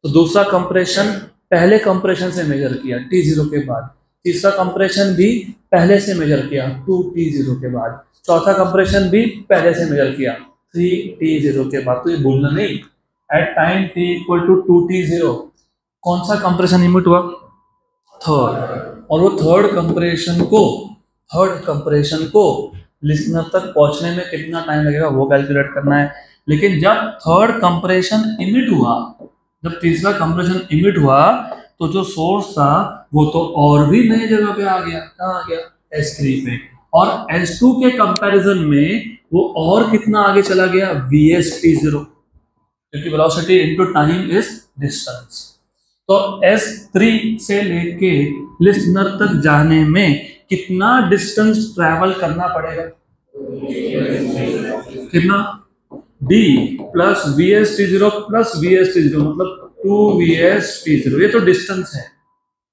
तो दूसरा कंप्रेशन पहले कंप्रेशन से मेजर किया t0 के बाद। तीसरा कंप्रेशन भी पहले से मेजर किया 2t0 के बाद। चौथा कंप्रेशन भी पहले से मेजर किया 3t0 के बाद। तो ये भूलना नहीं, at time t equal to 2t0 कौन सा कंप्रेशन इमिट हुआ? थर्ड। और वो थर्ड कंप्रेशन को लिसनर तक पहुंचने में कितना टाइम लगेगा वो कैलकुलेट करना है। लेकिन जब थर्ड कंप्रेशन इमिट हुआ, जब तीसरा कंप्रेशन इमिट हुआ, तो जो सोर्स था वो तो और भी नई जगह पे आ गया। कहाँ आ गया? S3 पे। और S2 के कंपैरिजन में वो और कितना आगे चला गया? VST0, क्योंकि velocity into time is distance. तो S3 से लेके लिसनर तक जाने में कितना डिस्टेंस ट्रैवल करना पड़ेगा? कितना? D plus VST0 plus VST0 मतलब 2VST0। ये तो डिस्टेंस है।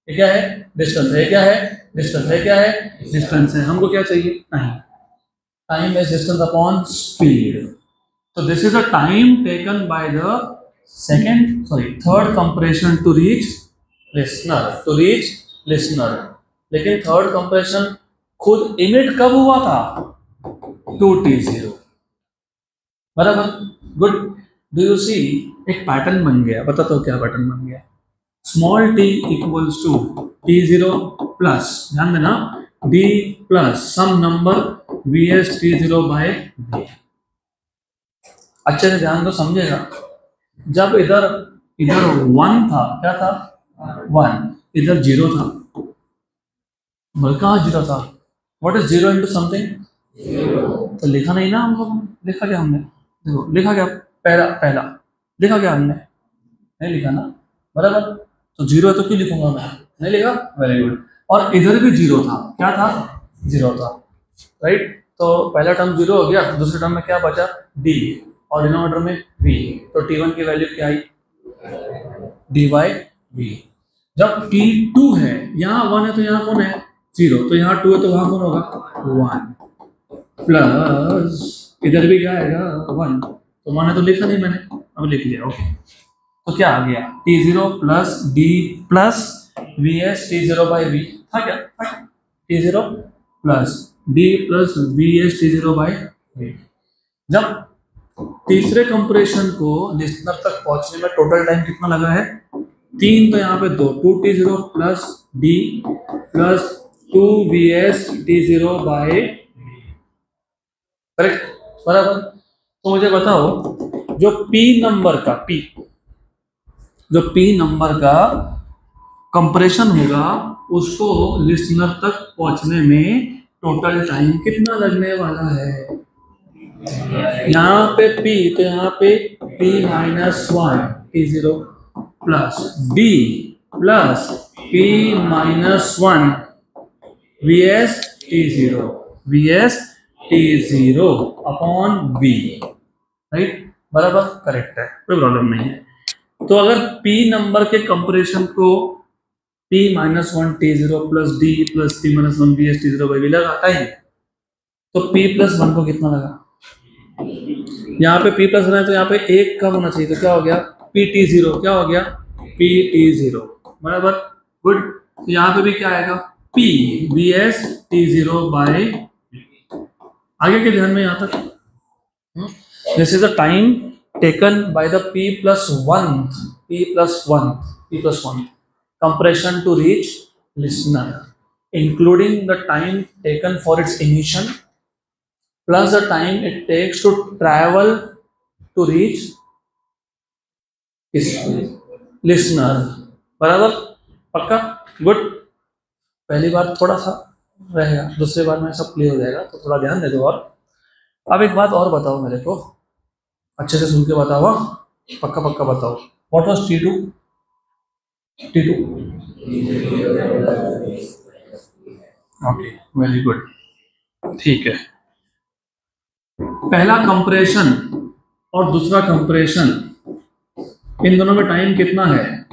ये क्या है? डिस्टेंस है। क्या है? डिस्टेंस है। क्या है? डिस्टेंस है। हमको क्या चाहिए? Time. Time is distance upon speed. तो this is a time taken by the third compression to reach listener. लेकिन थर्ड कंप्रेशन खुद इमिट कब हुआ था? 2t0, बराबर। गुड। डू यू सी एक पैटर्न बन गया? बता तो क्या पैटर्न बन गया? Small t equals to t0 plus, ध्यान देना, d plus some number VST0 by v। अच्छे से ध्यान दो, समझेगा। जब इधर 1 था, क्या था? 1। इधर 0 था, कहाँ 0 था? What is 0 into something? तो लिखा नहीं ना हम लोग। लिखा क्या हमने? देखो लिखा क्या? पहला लिखा क्या हमने? नहीं लिखा ना, बराबर। तो 0 है तो क्यों लिखूंगा मैं? नहीं लिखा, वेरी गुड। और इधर भी 0 था, क्या था? 0 था, राइट। तो पहला टर्म 0 हो गया, दूसरे टर्म में क्या बचा? d, और डिनोमिनेटर में v। तो t1 की वैल्यू क्या आई? d by v। जब t2 है, यहाँ 1 है तो यहाँ कौन है? 0। तो यहाँ 2 है तो वहां कौन होगा? 1 प्लस इधर भी क्या आएगा? 1। तो 1 है तो लिखा नहीं मैंने, अब लिख लिया, ओके। तो क्या आ गया? t0 plus d plus vs t0 by v था क्या? t0 plus d plus vs t0 by v। जब तीसरे कंप्रेशन को लिसनर तक पहुंचने में टोटल टाइम कितना लगा है? 3, तो यहाँ पे 2, 2t0 plus d plus 2vs t0 by v। Correct, बराबर। तो मुझे बताओ, जो पी नंबर का कंप्रेशन होगा, उसको लिसनर तक पहुंचने में टोटल टाइम कितना लगने वाला है? यहाँ पे P, तो यहाँ पे P minus one T0 plus D plus P minus one VS T0 upon V, right, बराबर, करेक्ट है, कोई प्रॉब्लम नहीं है। तो अगर P नंबर के कंपरेशन को P minus one T0 plus D plus P minus one VS T0 by V लगाता ही, तो P प्लस वन को कितना लगा? यहाँ पे P प्लस वन है तो यहाँ पे एक कम होना चाहिए, तो क्या हो गया? PT0, क्या हो गया? PT0, बराबर, गुड। तो यहाँ पे भी क्या आएगा? P VS T0 बाई, आगे के ध्यान में यहाँ तक, this is the time taken by the P plus one compression to reach listener, including the time taken for its emission plus the time it takes to travel to reach listener, बराबर, पक्का, good. पहली बार थोड़ा सा रहेगा, दूसरी बार में सब clear हो जाएगा, तो थोड़ा ध्यान दे दो। और अब एक बात और बताओ मेरे को, अच्छे से सुन के बताओ, पक्का पक्का बताओ, what was T2? Okay, very good, ठीक है। पहला कंप्रेशन और दूसरा कंप्रेशन, इन दोनों में टाइम कितना है?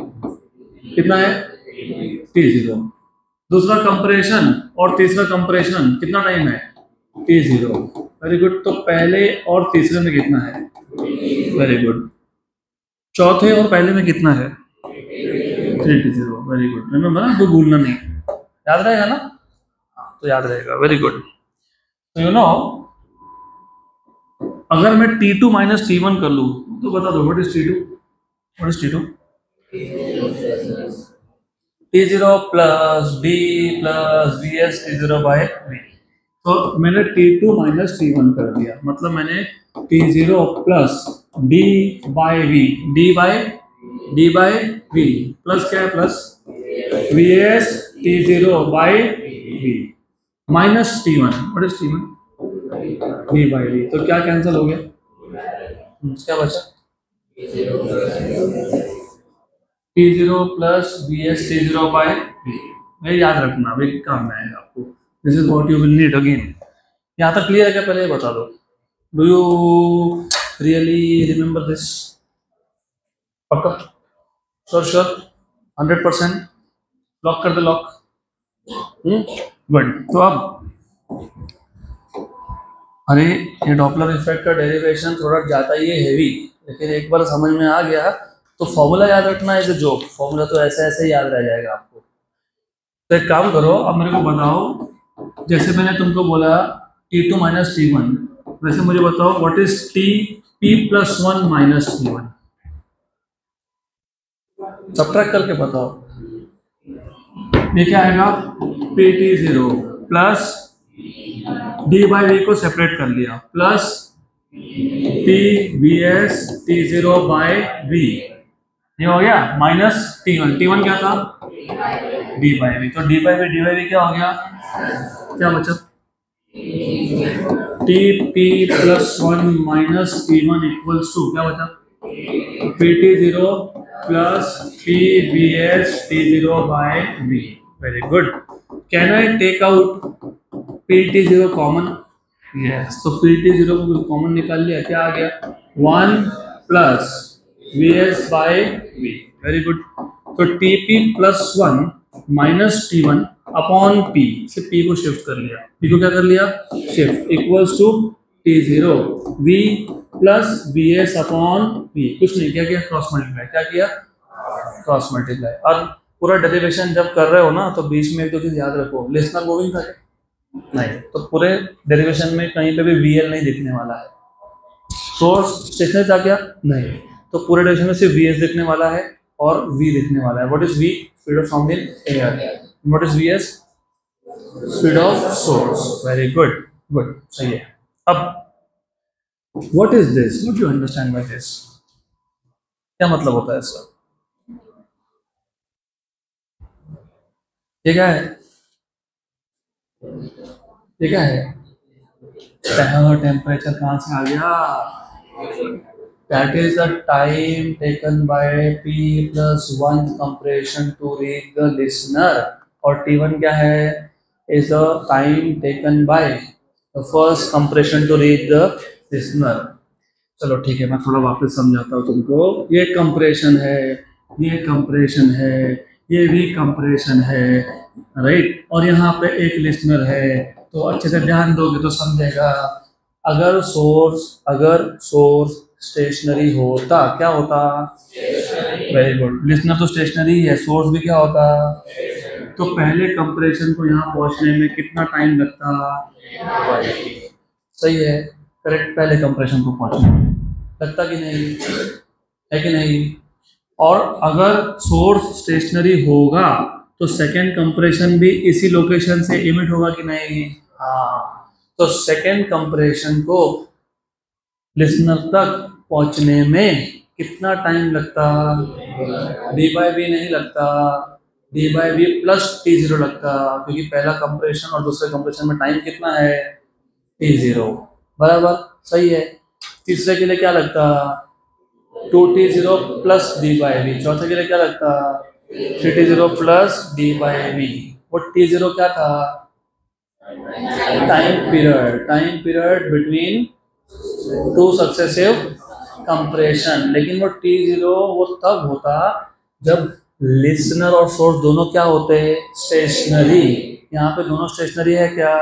T0। दूसरा कंप्रेशन और तीसरा कंप्रेशन कितना टाइम है? T0, very good. तो पहले और तीसरे में कितना है? Very good. चौथे और पहले में कितना है? 3T0, very good. रिमेंबर ना, कोई भूलना नहीं, याद रहेगा ना? तो याद रहेगा, वेरी गुड। तो यू नो, अगर मैं T2 माइनस T1 कर लूँ तो बता दो, what is T2? T0 plus D plus VS T0 by V। तो मैंने T2 माइनस T1 कर दिया, मतलब मैंने T0 plus D by V plus क्या है? Plus VS T0 by V minus T1, what is T1? D by V। तो क्या कैंसिल हो गया? क्या बचा? T0 plus VS T0 by V। ये याद रखना, वे काम में आएगा आपको। This is what you will need again. यहाँ तक क्लियर है क्या? पहले बता दो, do you really remember this? पक्का? श्योर 100%? लॉक कर दे, लॉक। गुड। तो अब अरे, ये डॉपलर इफेक्ट का डेरिवेशन थोड़ा जाता ही है हेवी, लेकिन एक बार समझ में आ गया तो फॉर्मूला याद रखना है, जो फॉर्मूला तो ऐसे ऐसे ही याद रह जाएगा आपको। तो एक काम करो, अब मेरे को बताओ, जैसे मैंने तुमको बोला T2 माइनस T1, वैसे मुझे बताओ what is P plus one minus T1, subtract करके बताओ। ये क्या आएगा? PT0 plus D by V को सेपरेट कर लिया, plus T VS T0 by V, ये हो गया, माइनस T1 क्या था? D by V। तो D बाई V क्या हो गया? क्या बचा? TP plus one minus T1 equals to क्या बचा? PT0 plus TVS T0 by V। Very good. Can I take out PT0 common? Yes. तो PT0 को कॉमन निकाल लिया, क्या आ गया? 1 plus VS by V। Very good. तो TP plus one minus T1 upon P से P को शिफ्ट कर लिया, P को क्या कर लिया? Shift, equals to T0 V plus VS upon V। कुछ नहीं, क्या किया? Cross multiply. क्या किया? Cross multiply. और पूरा डेरिवेशन जब कर रहे हो ना, तो बीच में एक दो चीज याद रखो, लिसनर मूविंग था नहीं, तो पूरे डेरिवेशन में कहीं पे भी VL नहीं दिखने वाला है। सोर्स स्टेशनरी था क्या? नहीं, तो पूरे डेरिवेशन में सिर्फ VS दिखने वाला है और V दिखने वाला है। What is V? Speed of sound in air. What is VS? Speed of source. Very good, good, सही है। अब what is this, what you understand by this, क्या मतलब होता है इसका? ये क्या है, ये क्या है? टेम्परेचर कहाँ से आ गया? That is the time taken by P plus 1 compression to reach the listener. और T1 क्या है? Is the time taken by the first compression to reach the listener. चलो ठीक है, मैं थोड़ा वापस समझाता हूँ तुमको। ये कंप्रेशन है, ये कंप्रेशन है, ये भी कंप्रेशन है, राइट। और यहाँ पे एक लिसनर है, तो अच्छे से ध्यान दोगे तो समझेगा। अगर सोर्स स्टेशनरी होता, क्या होता? वेरी गुड, लिसनर तो स्टेशनरी है, सोर्स भी क्या होता? तो पहले कंप्रेशन को यहाँ पहुँचने में कितना टाइम लगता? सही है, करेक्ट, पहले कंप्रेशन को पहुँचने में लगता कि नहीं, है कि नहीं? और अगर सोर्स स्टेशनरी होगा तो सेकेंड कंप्रेशन भी इसी लोकेशन से इमिट होगा कि नहीं? हाँ, तो सेकेंड कंप्रेशन को लिसनर तक पहुंचने में कितना टाइम लगता? डी बाई बी नहीं लगता, D by B plus T0 लगता, क्योंकि पहला कंप्रेशन और दूसरे कंप्रेशन में टाइम कितना है? T0, बराबर, सही है। तीसरे के लिए क्या लगता? 2T0 plus D by B. चौथे के लिए क्या लगता? 3T0 plus D by B. वो T0 क्या था? Time period between two successive compression. लेकिन वो T0 वो तब होता जब लिसनर और सोर्स दोनों क्या होते हैं? स्टेशनरी। यहाँ पे दोनों स्टेशनरी है क्या?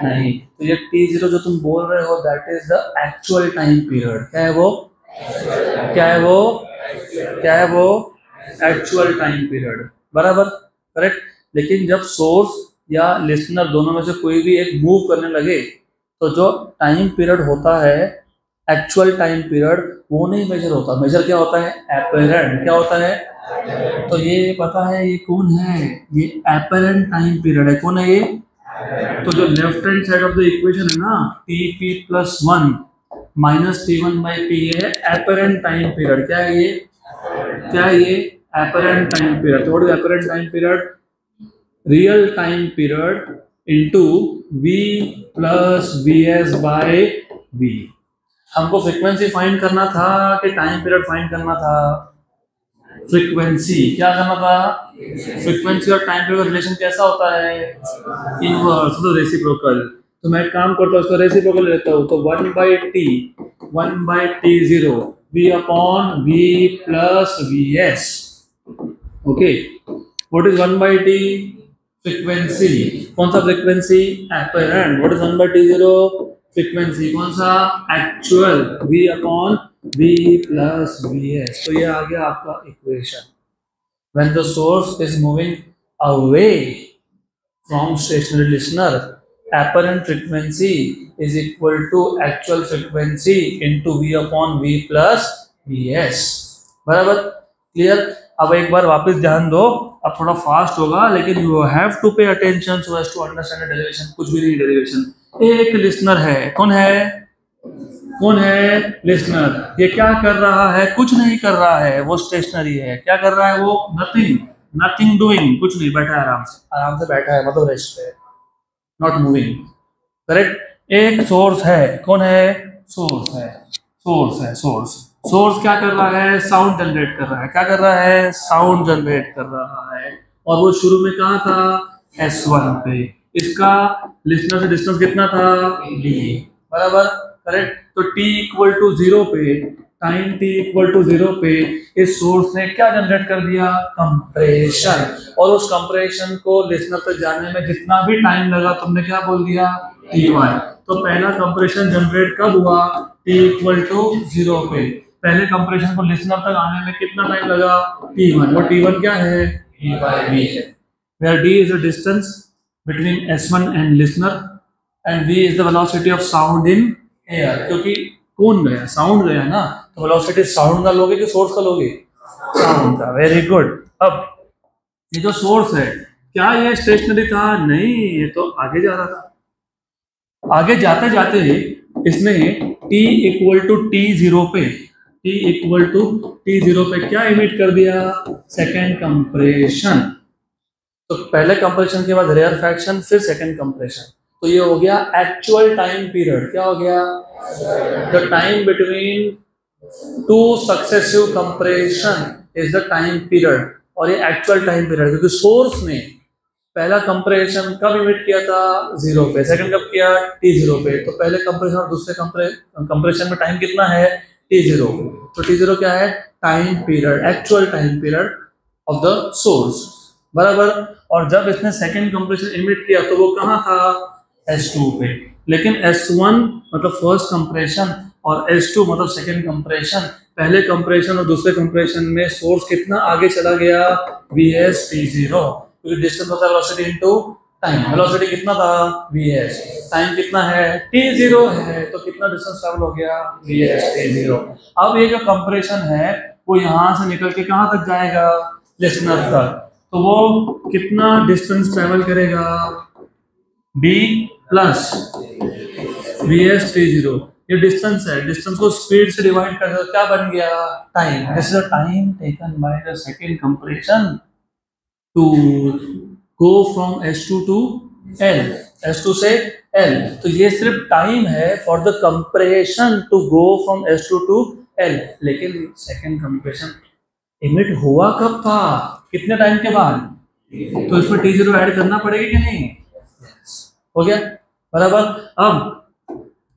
नहीं। तो ये T0 जो तुम बोल रहे हो that is the actual time period. क्या है वो? क्या है वो? क्या है वो? एक्चुअल टाइम पीरियड, बराबर, करेक्ट। लेकिन जब सोर्स या लिसनर दोनों में से कोई भी एक मूव करने लगे तो जो टाइम पीरियड होता है, एक्चुअल टाइम पीरियड, वो नहीं मेजर होता। मेजर क्या होता है? एपरेंट। क्या होता है? तो ये पता है ये कौन है? ये एपरेंट टाइम पीरियड है। कौन है ये? तो जो left hand side of the equation है ना, T plus 1 minus T1 by P, है एपरेंट टाइम पीरियड। क्या है ये? क्या है ये? Apparent time period. तो what is apparent time period? Real time period into V plus VS by V। हमको फ्रीक्वेंसी फाइंड करना था कि टाइम पीरियड फाइंड करना था? फ्रीक्वेंसी। क्या करना था? फ्रीक्वेंसी और टाइम पीरियड का रिलेशन कैसा होता है? इनवर्स, तो रेसिप्रोकल। तो मैं एक काम करता हूँ, इसको रेसिप्रोकल लेता हूँ। तो 1/T0 V upon V plus VS। Okay, what is 1/T? Frequency. कौन सा frequency? Apparent. What is 1/T0? Frequency. कौन सा? Actual. V upon V plus VS। तो ये आ गया आपका equation. When the source is moving away from stationary listener, apparent frequency is equal to actual frequency into V upon V plus VS। बराबर, clear? अब एक बार वापस ध्यान दो, अब थोड़ा फास्ट होगा लेकिन you have to pay attention so as to understand the derivation. कुछ भी नहीं डेरिवेशन। एक लिसनर है, कौन है? कौन है? लिसनर। ये क्या कर रहा है? कुछ नहीं कर रहा है, वो स्टेशनरी है। क्या कर रहा है वो? नथिंग, नथिंग डूइंग, कुछ नहीं, बैठा है आराम से बैठा है, मतलब रेस्ट पे, नॉट मूविंग, करेक्ट। एक सोर्स है, कौन है? सोर्स है, सोर्स है, सोर्स क्या कर रहा है? साउंड जनरेट कर रहा है। क्या कर रहा है? साउंड जनरेट कर रहा है। और वो शुरू में कहाँ था? S1 पे। इसका लिसनर से डिस्टेंस कितना था? D, बराबर, करेक्ट। तो T इक्वल टू 0 पे, टाइम T इक्वल टू 0 पे इस सोर्स ने क्या जनरेट कर दिया? कंप्रेशन। और उस कंप्रेशन को लिसनर तक जाने में जितना भी टाइम लगा तुमने क्या बोल दिया? T1। तो पहला कंप्रेशन जनरेट कब हुआ? T इक्वल टू 0 पे। पहले कंप्रेशन को लिसनर तक आने में कितना टाइम लगा? T1। वो T1 क्या है? D by V है, where D is the distance between S1 and listener and V is the velocity of sound in air। क्योंकि कौन गया? साउंड गया ना, तो वेलोसिटी साउंड का लोगे कि सोर्स का लोगे? साउंड का। Very good. अब ये जो सोर्स है, क्या ये स्टेशनरी था? नहीं, ये तो आगे जा रहा था। आगे जाते जाते इसने t इक्वल टू t0 पे क्या इमिट कर दिया? Second compression. तो पहले कंप्रेशन के बाद रेयर फ्रैक्शन, फिर सेकेंड कंप्रेशन। तो ये हो गया एक्चुअल टाइम पीरियड। क्या हो गया? The time between two successive compression is the time period. और ये एक्चुअल टाइम पीरियड, क्योंकि सोर्स ने पहला कंप्रेशन कब इमिट किया था? 0 पे। सेकंड कब किया? t0 पे। तो पहले कंप्रेशन और दूसरे कंप्रेशन में टाइम कितना है? t0। तो t0 क्या है? Time period, actual time period of the source, बराबर। और जब इसने सेकंड कंप्रेशन इमिट किया तो वो कहाँ था? S2 पे। लेकिन S1 मतलब फर्स्ट कंप्रेशन और S2 मतलब सेकंड कंप्रेशन, पहले कंप्रेशन और दूसरे कंप्रेशन में सोर्स कितना आगे चला गया? Vs T0, क्योंकि डिस्टेंस होता है वेलोसिटी इनटू टाइम। वेलोसिटी कितना था? Vs। टाइम कितना है? T0 है। तो कितना डिस्टेंस ट्रैवल हो गया? Vs T0। अब ये जो कंप्रेशन है वो यहाँ से निकल के कहाँ तक जाएगा? लिसनर तक। तो वो कितना डिस्टेंस ट्रैवल करेगा? d plus Vs T0। ये डिस्टेंस है, डिस्टेंस को स्पीड से डिवाइड कर दो, क्या बन गया? Time. This is the time taken by the second compression to go from S2 to L, S2 से L। तो ये सिर्फ टाइम है for the compression to go from S2 to L। लेकिन सेकंड कंप्रेशन इमिट हुआ कब था? कितने टाइम के बाद? तो इसमें T0 ऐड करना पड़ेगा कि नहीं? हो गया, बराबर। अब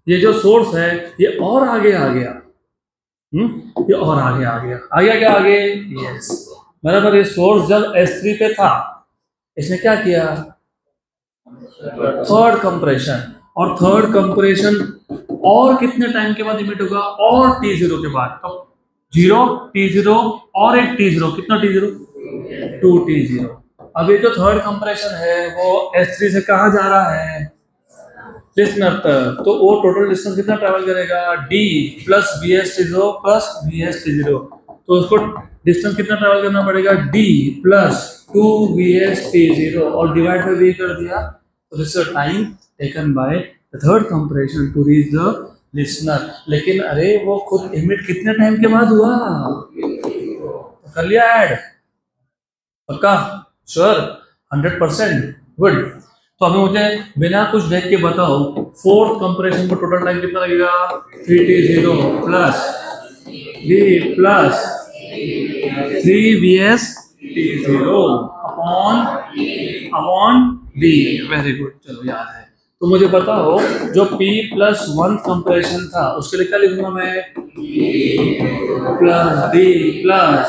ये जो सोर्स है ये और आगे आ गया। ये और आगे आ गया। आगे क्या? आगे, यस, बराबर। ये सोर्स जब S3 पे था, इसने क्या किया? Third compression. और थर्ड कंप्रेशन और कितने टाइम के बाद इमिट होगा? और T0 के बाद। तो 0 T0 और एक T0, कितना T0? 2 T0। अब ये जो थर्ड कंप्रेशन है वो S3 से कहाँ जा रहा है? लिसनर तक। तो वो टोटल डिस्टेंस कितना ट्रैवल करेगा? d plus Vs T0 plus Vs T0। तो उसको डिस्टेंस कितना ट्रैवल करना पड़ेगा? d प्लस 2 Vs T0 और डिवाइड बाय v कर दिया। तो this is time taken by the third compression to reach the listener. लेकिन अरे वो खुद इमिट कितने टाइम के बाद हुआ? तो कर लिया ऐड? पक्का? श्योर? 100%? गुड। तो अभी मुझे बिना कुछ देख के बताओ, फोर्थ कंप्रेशन को टोटल टाइम कितना लगेगा? 3T0 plus v plus 3Vs T0 upon v। Very good, चलो याद है। तो मुझे बताओ जो P प्लस 1 कंप्रेशन था उसके लिए क्या लिखूंगा मैं? Plus d plus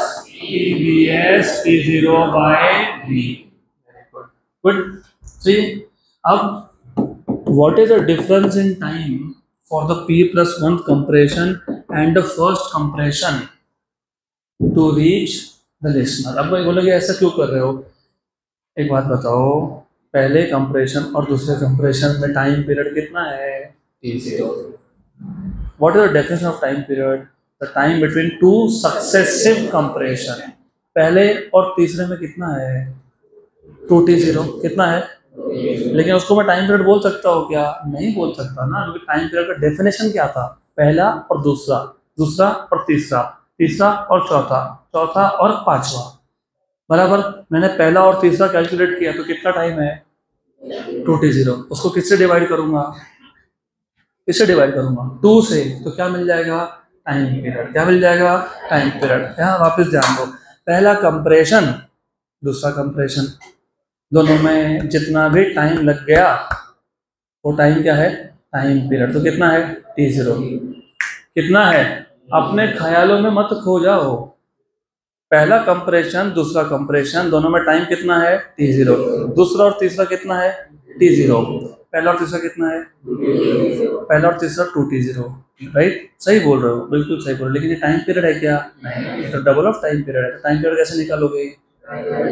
Vs T0 by v। Good. See, अब what is the difference in time for the P plus 1 compression and the first compression to reach the listener? अब मैं बोलोगे ऐसा क्यों कर रहे हो? एक बात बताओ, पहले कंप्रेशन और दूसरे कंप्रेशन में टाइम पीरियड कितना है? T0। What is the definition of time period? The time between two successive compression। पहले और तीसरे में कितना है? 2T0। कितना है? लेकिन उसको मैं टाइम पीरियड बोल सकता हूँ क्या? नहीं बोल सकता ना, क्योंकि टाइम पीरियड का डेफिनेशन क्या था? पहला और दूसरा, दूसरा और तीसरा, तीसरा और चौथा, चौथा और पांचवा, बराबर। मैंने पहला और तीसरा कैलकुलेट किया तो कितना टाइम है? 2T0। उसको किससे डिवाइड करूंगा? किससे डिवाइड करूंगा? 2 से। तो क्या मिल जाएगा? Time period. क्या मिल जाएगा? Time period. यहाँ वापस ध्यान दो, पहला कंप्रेशन दूसरा कंप्रेशन, दोनों में जितना भी टाइम लग गया वो टाइम क्या है? Time period. तो कितना है? T0। कितना है? अपने ख्यालों में मत खो जाओ। पहला कंप्रेशन दूसरा कंप्रेशन दोनों में टाइम कितना है? T0। दूसरा और तीसरा कितना है? T0। पहला और तीसरा कितना है? पहला और तीसरा 2T0। राइट? सही बोल रहे हो, बिल्कुल सही बोल रहे हो। लेकिन ये टाइम पीरियड है क्या? नहीं, तो डबल ऑफ टाइम पीरियड है। टाइम पीरियड कैसे निकालोगे?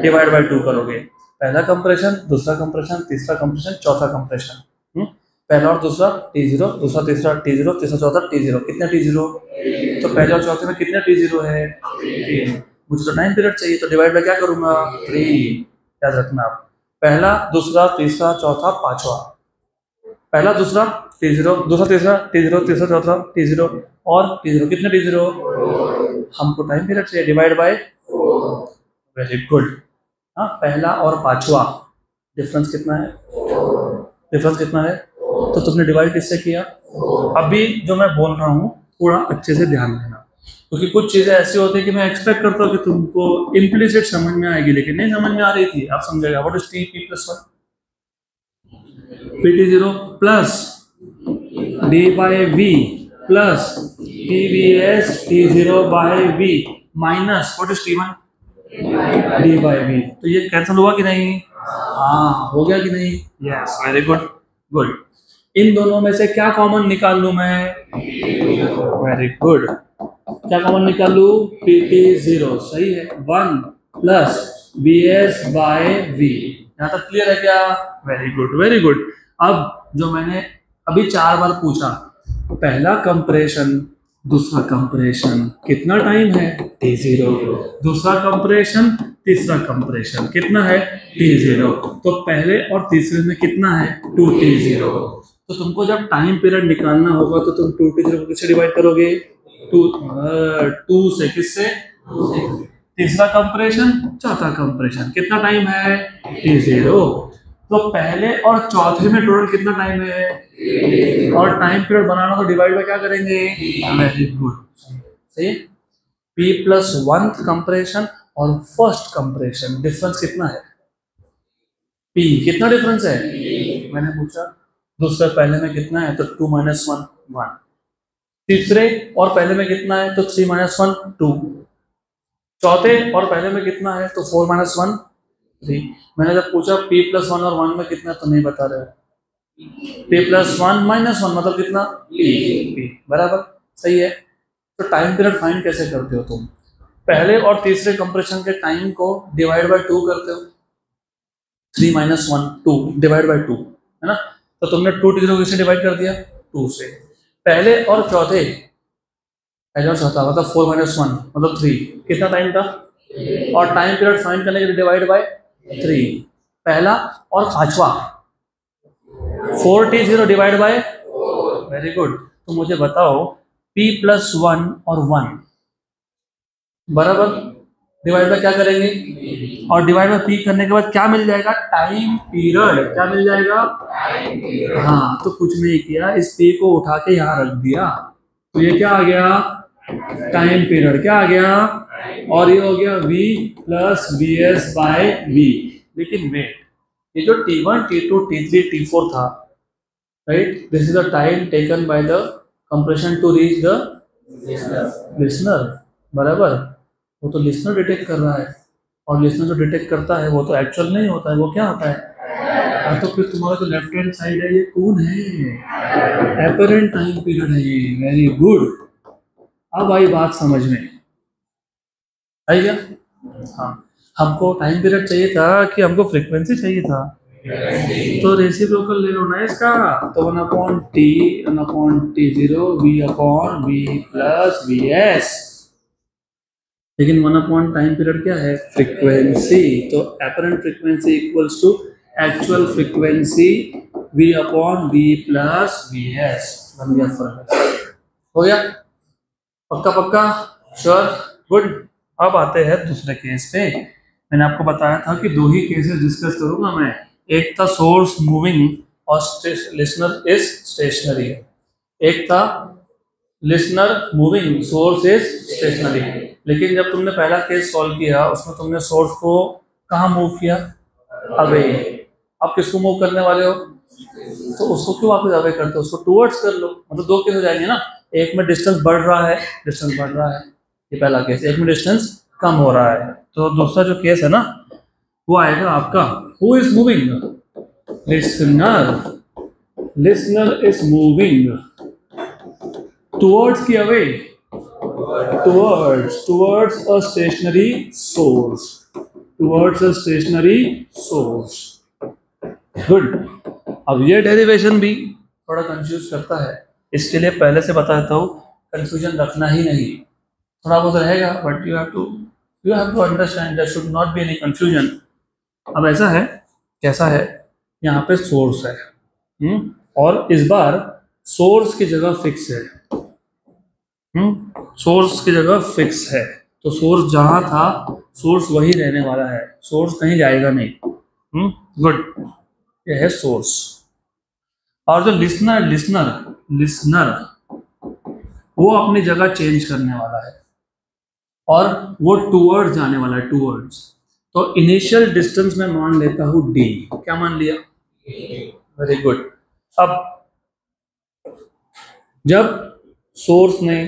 डिवाइड बाय 2 करोगे। पहला कंप्रेशन दूसरा कंप्रेशन तीसरा कंप्रेशन चौथा कंप्रेशन, पहला और दूसरा T0, दूसरा तीसरा T0, तीसरा चौथा T0। कितने T0? तो पहले और चौथे में कितने T0 है? 3। मुझे तो टाइम पीरियड चाहिए, तो डिवाइड बाय क्या करूंगा? 3। याद रखना आप, पहला दूसरा तीसरा चौथा पांचवा, पहला दूसरा T0, दूसरा तीसरा T0, तीसरा चौथा T0 और T0, कितने T0? हमको टाइम पीरियड चाहिए, डिवाइड बाय। Very good. हाँ, पहला और पांचवा डिफरेंस कितना है? डिफरेंस कितना है? तो तुमने डिवाइड किससे किया? अभी जो मैं बोल रहा हूँ थोड़ा अच्छे से ध्यान देना, क्योंकि कुछ चीजें ऐसी होती है कि मैं एक्सपेक्ट करता हूँ कि तुमको इम्प्लीसिट समझ में आएगी, लेकिन नहीं समझ में आ रही थी, आप समझेगा। What is T P plus one? PT0 plus D by V plus TVS T0 by V minus what is T1? D by V. तो ये कैंसिल हुआ कि नहीं? हाँ, हो गया कि नहीं? Yes, very good, good. इन दोनों में से क्या कॉमन निकाल लूं मैं? Very good. क्या कॉमन निकाल लूं? PT0, सही है। 1 प्लस BS बाय V। यहाँ तक क्लियर है क्या? Very good, very good. अब जो मैंने अभी 4 बार पूछा, पहला कंप्रेशन, दूसरा कंप्रेशन, कितना टाइम है? T0। दूसरा कंप्रेशन, तीसरा कंप्रेशन, कितना है? T0। तो पहले और तीसरे में कितना है? 2T0। तो तुमको जब टाइम पीरियड निकालना होगा तो तुम 2T0 को किससे डिवाइड करोगे? 2 से। किससे? तीसरा कंप्रेशन, चौथा कंप्रेशन, कितना टाइम है? T0। तो पहले और चौथे में टोटल कितना टाइम है? और टाइम पीरियड बनाना तो डिवाइड बाय क्या करेंगे? वेरी गुड, सही है। P प्लस 1 कंप्रेशन और फर्स्ट कंप्रेशन, डिफरेंस कितना है? P कितना डिफरेंस है? मैंने पूछा। दूसरे पहले में कितना है? तो 2 माइनस 1 1। तीसरे और पहले में कितना है? तो 3 माइनस 1 2। चौथे और पहले में कितना है? तो 4 माइनस 1 3। मैंने जब पूछा P प्लस 1 और 1 में कितना, तो नहीं बता रहे हो। P प्लस 1 माइनस 1 मतलब कितना? P बराबर, सही है। तो टाइम पीरियड फाइंड कैसे करते हो तुम? पहले और तीसरे कंप्रेशन के टाइम को डिवाइड बाय 2 करते हो। 3 माइनस 1 2 डिवाइड बाय 2, है ना? तो तुमने 2T0 किससे डिवाइड कर दिया? 2 से। पहले और चौथे, पहले और चौथा मतलब 4 माइनस 1 मतलब 3, कितना टाइम था? और टाइम पीरियड फाइंड करने के लिए डिवाइड बाय 3। पहला और पांचवा 4T0 divide by. Very good. तो मुझे बताओ P प्लस 1 और 1 बराबर डिवाइड बाय क्या करेंगे? और डिवाइड बाय P करने के बाद क्या मिल जाएगा? Time period. क्या मिल जाएगा? हाँ, तो कुछ नहीं किया, इस P को उठा के यहाँ रख दिया, तो ये क्या आ गया? Time period. क्या आ गया? और ये हो गया V plus BS by V। लेकिन वेट, ये जो T1 T2 T3 T4 था, right, this is the time taken by the compression to reach the listener, बराबर। वो तो लिसनर डिटेक्ट कर रहा है, और लिसनर जो डिटेक्ट करता है वो तो एक्चुअल नहीं होता है, वो क्या होता है? तो फिर तुम्हारा जो लेफ्ट हैंड साइड है ये कौन है? एपरेंट टाइम पीरियड है ये। Very good. अब आई बात समझ में, आई क्या? हाँ, हमको टाइम पीरियड चाहिए था कि हमको फ्रीक्वेंसी चाहिए था? तो रेसिप्रोकल ले लो ना इसका। तो 1/T0 V/V प्लस VS। लेकिन 1 टाइम पीरियड क्या है? फ्रीक्वेंसी। तो apparent frequency equals to actual frequency V/V plus VS। बन गया फॉर्मूला, हो गया? पक्का पक्का, श्योर, गुड। अब आते हैं दूसरे केस पे। मैंने आपको बताया था कि 2 ही केसेस डिस्कस करूंगा मैं। एक था सोर्स मूविंग और लिसनर इज स्टेशनरी। एक था listener moving, source is stationery. लेकिन जब तुमने पहला केस सॉल्व किया उसमें तुमने सोर्स को कहाँ मूव किया? अवे। अब किसको मूव करने वाले हो? तो उसको क्यों वापस अवे करते हो? उसको टूवर्ड्स कर लो, मतलब 2 केस हो जाएंगे ना। एक में डिस्टेंस बढ़ रहा है, डिस्टेंस बढ़ रहा है, ये पहला केस। एक में डिस्टेंस कम हो रहा है। तो दूसरा जो केस है ना, वो आएगा आपका who is moving? Listener. Listener is moving towards की away, towards a stationary source, towards a stationary source. Good. अब ये डेरिवेशन भी थोड़ा कंफ्यूज करता है, इसके लिए पहले से बता देता हूँ, कंफ्यूजन रखना ही नहीं। थोड़ा बहुत रहेगा, but you have to understand, there should not be any confusion. अब ऐसा है, कैसा है, यहाँ पे सोर्स है, और इस बार सोर्स की जगह फिक्स है, सोर्स की जगह फिक्स है, तो सोर्स जहां था सोर्स वही रहने वाला है, सोर्स कहीं जाएगा नहीं। गुड, ये है सोर्स। और जो लिसनर लिसनर लिसनर वो अपनी जगह चेंज करने वाला है और वो टूवर्ड्स जाने वाला है, टूवर्ड्स। तो इनिशियल डिस्टेंस में मान लेता हूं डी। क्या मान लिया? Very good. अब जब सोर्स ने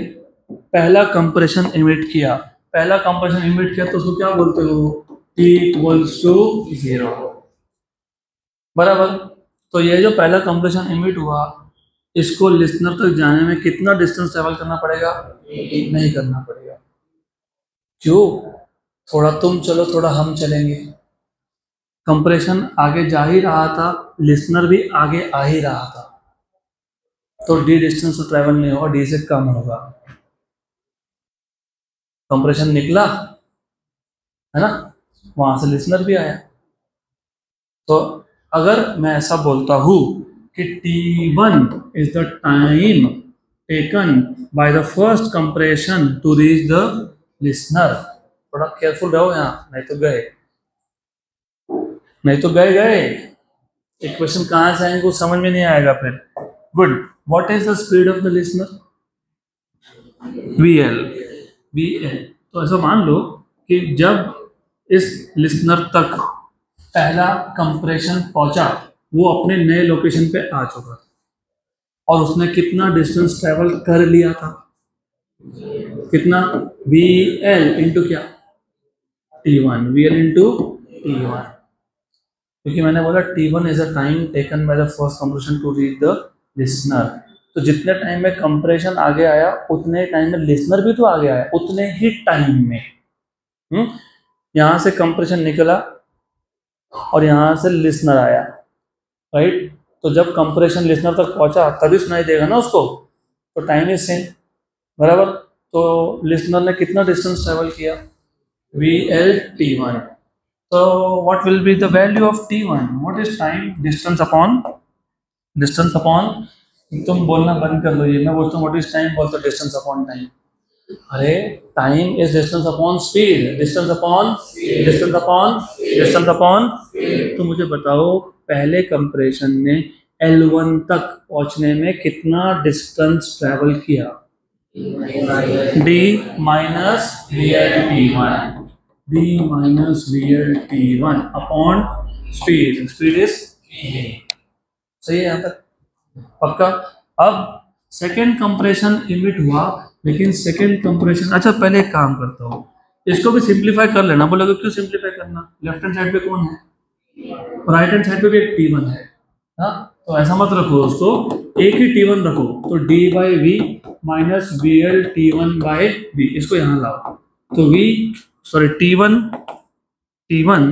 पहला कंप्रेशन इमिट किया, तो उसको क्या बोलते हो? T इक्वल्स टू 0, बराबर। तो ये जो पहला कंप्रेशन इमिट हुआ, इसको लिसनर तक जाने में कितना डिस्टेंस ट्रेवल करना पड़ेगा? नहीं करना पड़ेगा। क्यों? थोड़ा तुम चलो, थोड़ा हम चलेंगे। कंप्रेशन आगे जा ही रहा था, लिसनर भी आगे आ ही रहा था, तो डी डिस्टेंस तो ट्रेवल नहीं होगा, डी से कम होगा। कंप्रेशन निकला है ना, वहां से लिसनर भी आया। तो अगर मैं ऐसा बोलता हूं कि T1 is the time taken by the first compression to reach the listener, थोड़ा केयरफुल रहो यहाँ, नहीं तो गए इक्वेशन कहाँ से आएंगे कुछ समझ में नहीं आएगा फिर। Good. What is the speed of the listener? VL। तो ऐसा मान लो कि जब इस लिसनर तक पहला कंप्रेशन पहुंचा, वो अपने नए लोकेशन पे आ चुका था और उसने कितना डिस्टेंस ट्रेवल कर लिया था? कितना? VL इंटू क्या? T1। VL इंटू T1, क्योंकि मैंने बोला T1 is a time taken by the first compression to reach the listener. तो जितने टाइम में कंप्रेशन आगे आया उतने टाइम में लिसनर भी तो आगे आया, उतने ही टाइम में यहाँ से कंप्रेशन निकला और यहाँ से लिसनर आया, राइट। तो जब कंप्रेशन लिसनर तक पहुँचा तभी सुनाई देगा ना उसको, तो टाइम इज सेम, बराबर। तो लिसनर ने कितना डिस्टेंस ट्रेवल किया? VL T1। So what will be the value of T1? What is time? Distance upon तुम बोलना बंद कर लो, ये मैं बोलता हूँ what is time, बोलते हो distance upon time। अरे time is distance upon speed, distance upon। तो मुझे बताओ पहले कंप्रेशन ने L1 तक पहुंचने में कितना डिस्टेंस ट्रेवल किया? D minus VL T1 upon speed. Speed is सही है यहाँ तक, पक्का। अब सेकेंड कंप्रेशन इमिट हुआ, लेकिन सेकेंड कंप्रेशन, अच्छा पहले एक काम करता हूँ, इसको भी सिंप्लीफाई कर लेना। बोलोगे क्यों सिंप्लीफाई करना? लेफ्ट हैंड साइड पे कौन है? राइट हैंड साइड पे भी एक T1 है, हाँ। तो ऐसा मत रखो उसको, एक ही T1 रखो, तो D by V minus VL T1 by V, इसको यहाँ लाओ। तो T1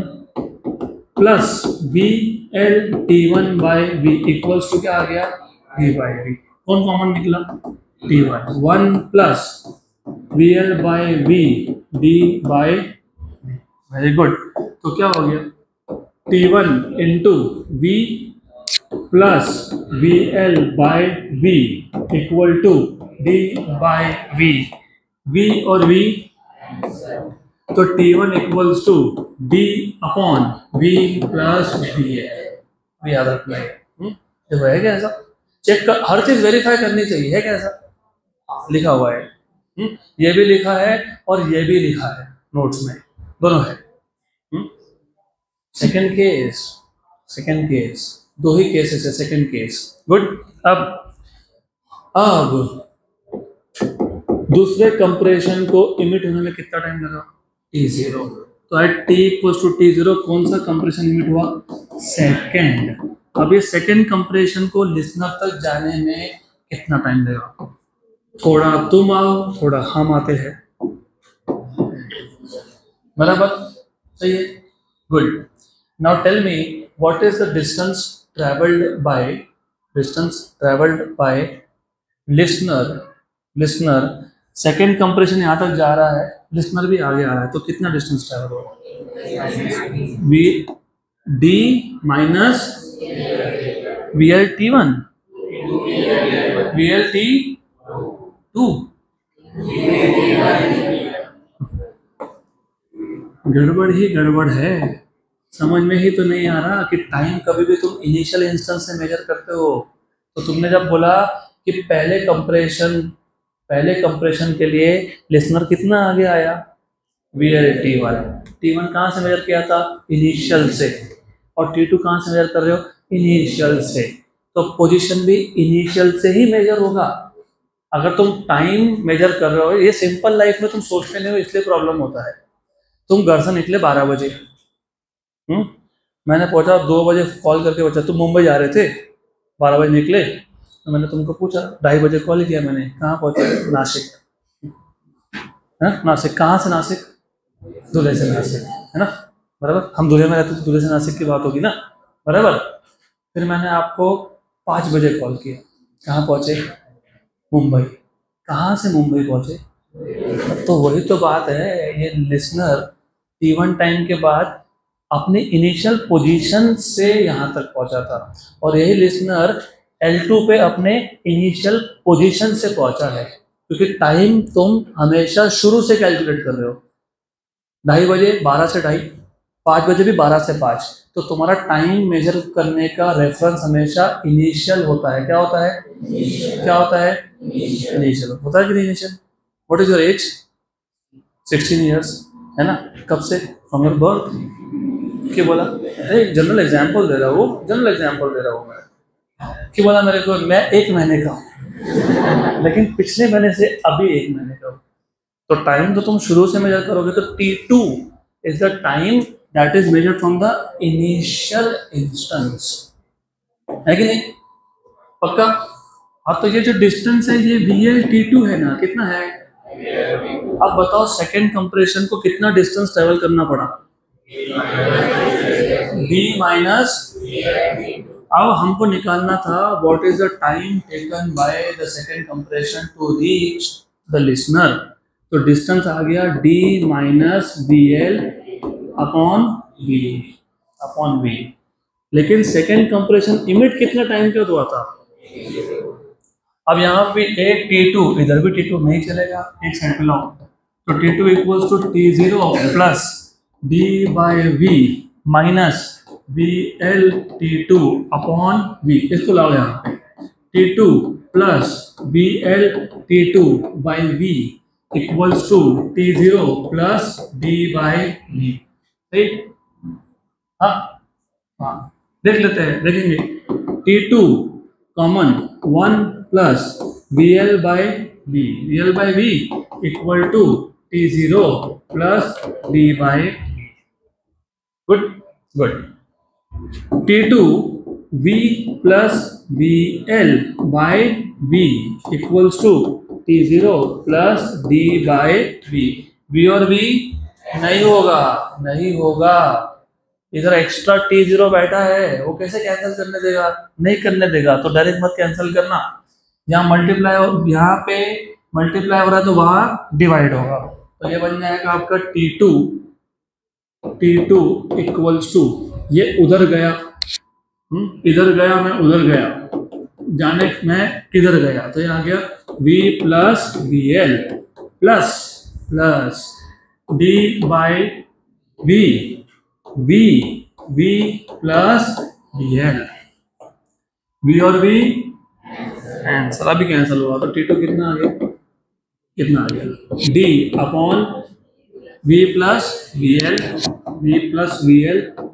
plus VL T1 by V equals to क्या आ गया? D by V. कौन कॉमन निकला? T1। 1 plus VL by V D by V. Very good. तो क्या हो गया? T1 into V plus VL by V equal to D by V. V और V, तो T1 equals to D upon V plus we याद रखना है। देखो है क्या ऐसा? चेक कर, हर चीज वेरीफाई करनी चाहिए, है क्या ऐसा? लिखा हुआ है, ये भी लिखा है और ये भी लिखा है नोट्स में, दोनों है। सेकंड केस, दो ही केसेस है, सेकंड केस। गुड। अब दूसरे कंप्रेशन को इमिट होने में कितना टाइम लगा? T0। तो at T equals to T0 कौन सा कंप्रेशन इमिट हुआ? सेकंड। अब ये सेकंड कंप्रेशन को लिसनर तक जाने में कितना टाइम लगेगा? थोड़ा तुम आओ, थोड़ा हम आते हैं, बराबर, सही है। Good. Now tell me what is the distance travelled by listener. Second compression यहाँ तक जा रहा है, लिसनर भी आगे आ रहा है, तो कितना डिस्टेंस ट्रेवल होगा? V D minus VL T1 VLT2। गड़बड़ ही गड़बड़ है, समझ में ही तो नहीं आ रहा कि टाइम कभी भी तुम इनिशियल इंस्टेंस से मेजर करते हो। तो तुमने जब बोला कि पहले कंप्रेशन के लिए लिसनर कितना आगे आया, VLT1। T1 कहाँ से मेजर किया था, इनिशियल से, और T2 कहाँ से मेजर कर रहे हो, इनिशियल से। तो पोजीशन भी इनिशियल से ही मेजर होगा। अगर तुम टाइम मेजर कर रहे हो, ये सिंपल लाइफ में तुम सोचते नहीं हो इसलिए प्रॉब्लम होता है। तुम घर से निकले 12 बजे, मैंने पहुंचा 2 बजे, कॉल करके बचा तुम मुंबई जा रहे थे, 12 बजे निकले, तो मैंने तुमको पूछा, 2:30 बजे कॉल किया मैंने, कहाँ पहुंचे, नासिक। नासिक कहाँ से, नासिक दूल्हे से नासिक, है ना, बराबर। हम दूल्हे में रहते तो दूल्हे से नासिक की बात होगी ना, बराबर। फिर मैंने आपको 5 बजे कॉल किया, कहाँ पहुँचे, मुंबई। कहाँ से मुंबई पहुँचे, तो वही तो बात है, ये लिसनर T1 टाइम के बाद अपनी इनिशियल पोजीशन से यहाँ तक पहुँचा था, और यही लिसनर L2 पे अपने इनिशियल पोजीशन से पहुँचा है, क्योंकि टाइम तुम हमेशा शुरू से कैलकुलेट कर रहे हो। 2:30 बजे 12 से 2:30, 5 बजे भी 12 से 5, तो तुम्हारा टाइम मेजर करने का रेफरेंस हमेशा इनिशियल होता है। क्या होता है, क्या होता है, इनिशियल होता है कि नहीं, initial. What is your age, 16 years, है ना, कब से, फ्रॉम योर बर्थ। क्या बोला, अरे जनरल एग्जाम्पल दे रहा हूँ, जनरल एग्जाम्पल दे रहा हूँ मैं। क्या बोला मेरे को, मैं 1 महीने का हूँ, लेकिन पिछले महीने से अभी 1 महीने का हूँ। तो टाइम तो तुम शुरू से मेजर करोगे, तो T2 is the time that is measured from the initial instance, है कि नहीं, पक्का। अब तो ये जो डिस्टेंस है ये VLT2 है ना, कितना है। अब बताओ सेकेंड कंप्रेशन को कितना डिस्टेंस ट्रेवल करना पड़ा, D माइनस। अब हमको निकालना था what is the time taken by the second compression to reach the listener. तो डिस्टेंस आ गया D minus VL upon V। लेकिन सेकेंड कंप्रेशन इमिट कितने टाइम के हुआ था। अब यहाँ पे एक T2, इधर भी T2 नहीं चलेगा, एक साइड पे लाओ, तो T2 equals to T0 plus D by V minus VL T2 upon V। इसको लाओ यहाँ पे, T2 plus VL T2 by V equals to T0 plus D by V। सही, हाँ हाँ, देख लेते हैं, देखेंगे। T2 common 1 plus VL by V equal to T0 plus D by V। Good. T2 V plus VL by V equals to T0 plus D by V और V नहीं होगा। इधर एक्स्ट्रा T0 बैठा है, वो कैसे कैंसिल करने देगा, नहीं करने देगा, तो डायरेक्ट मत कैंसिल करना। यहाँ मल्टीप्लाई, यहाँ पे मल्टीप्लाई हो रहा है तो वहाँ डिवाइड होगा, तो ये बन जाएगा आपका T2 इक्वल्स टू, ये उधर गया, इधर गया, मैं उधर गया, जाने मैं किधर गया, तो यहाँ गया V plus VL plus D by V plus VL, V और V कैंसल, अभी कैंसल हुआ, तो T2 कितना आ गया D upon V plus VL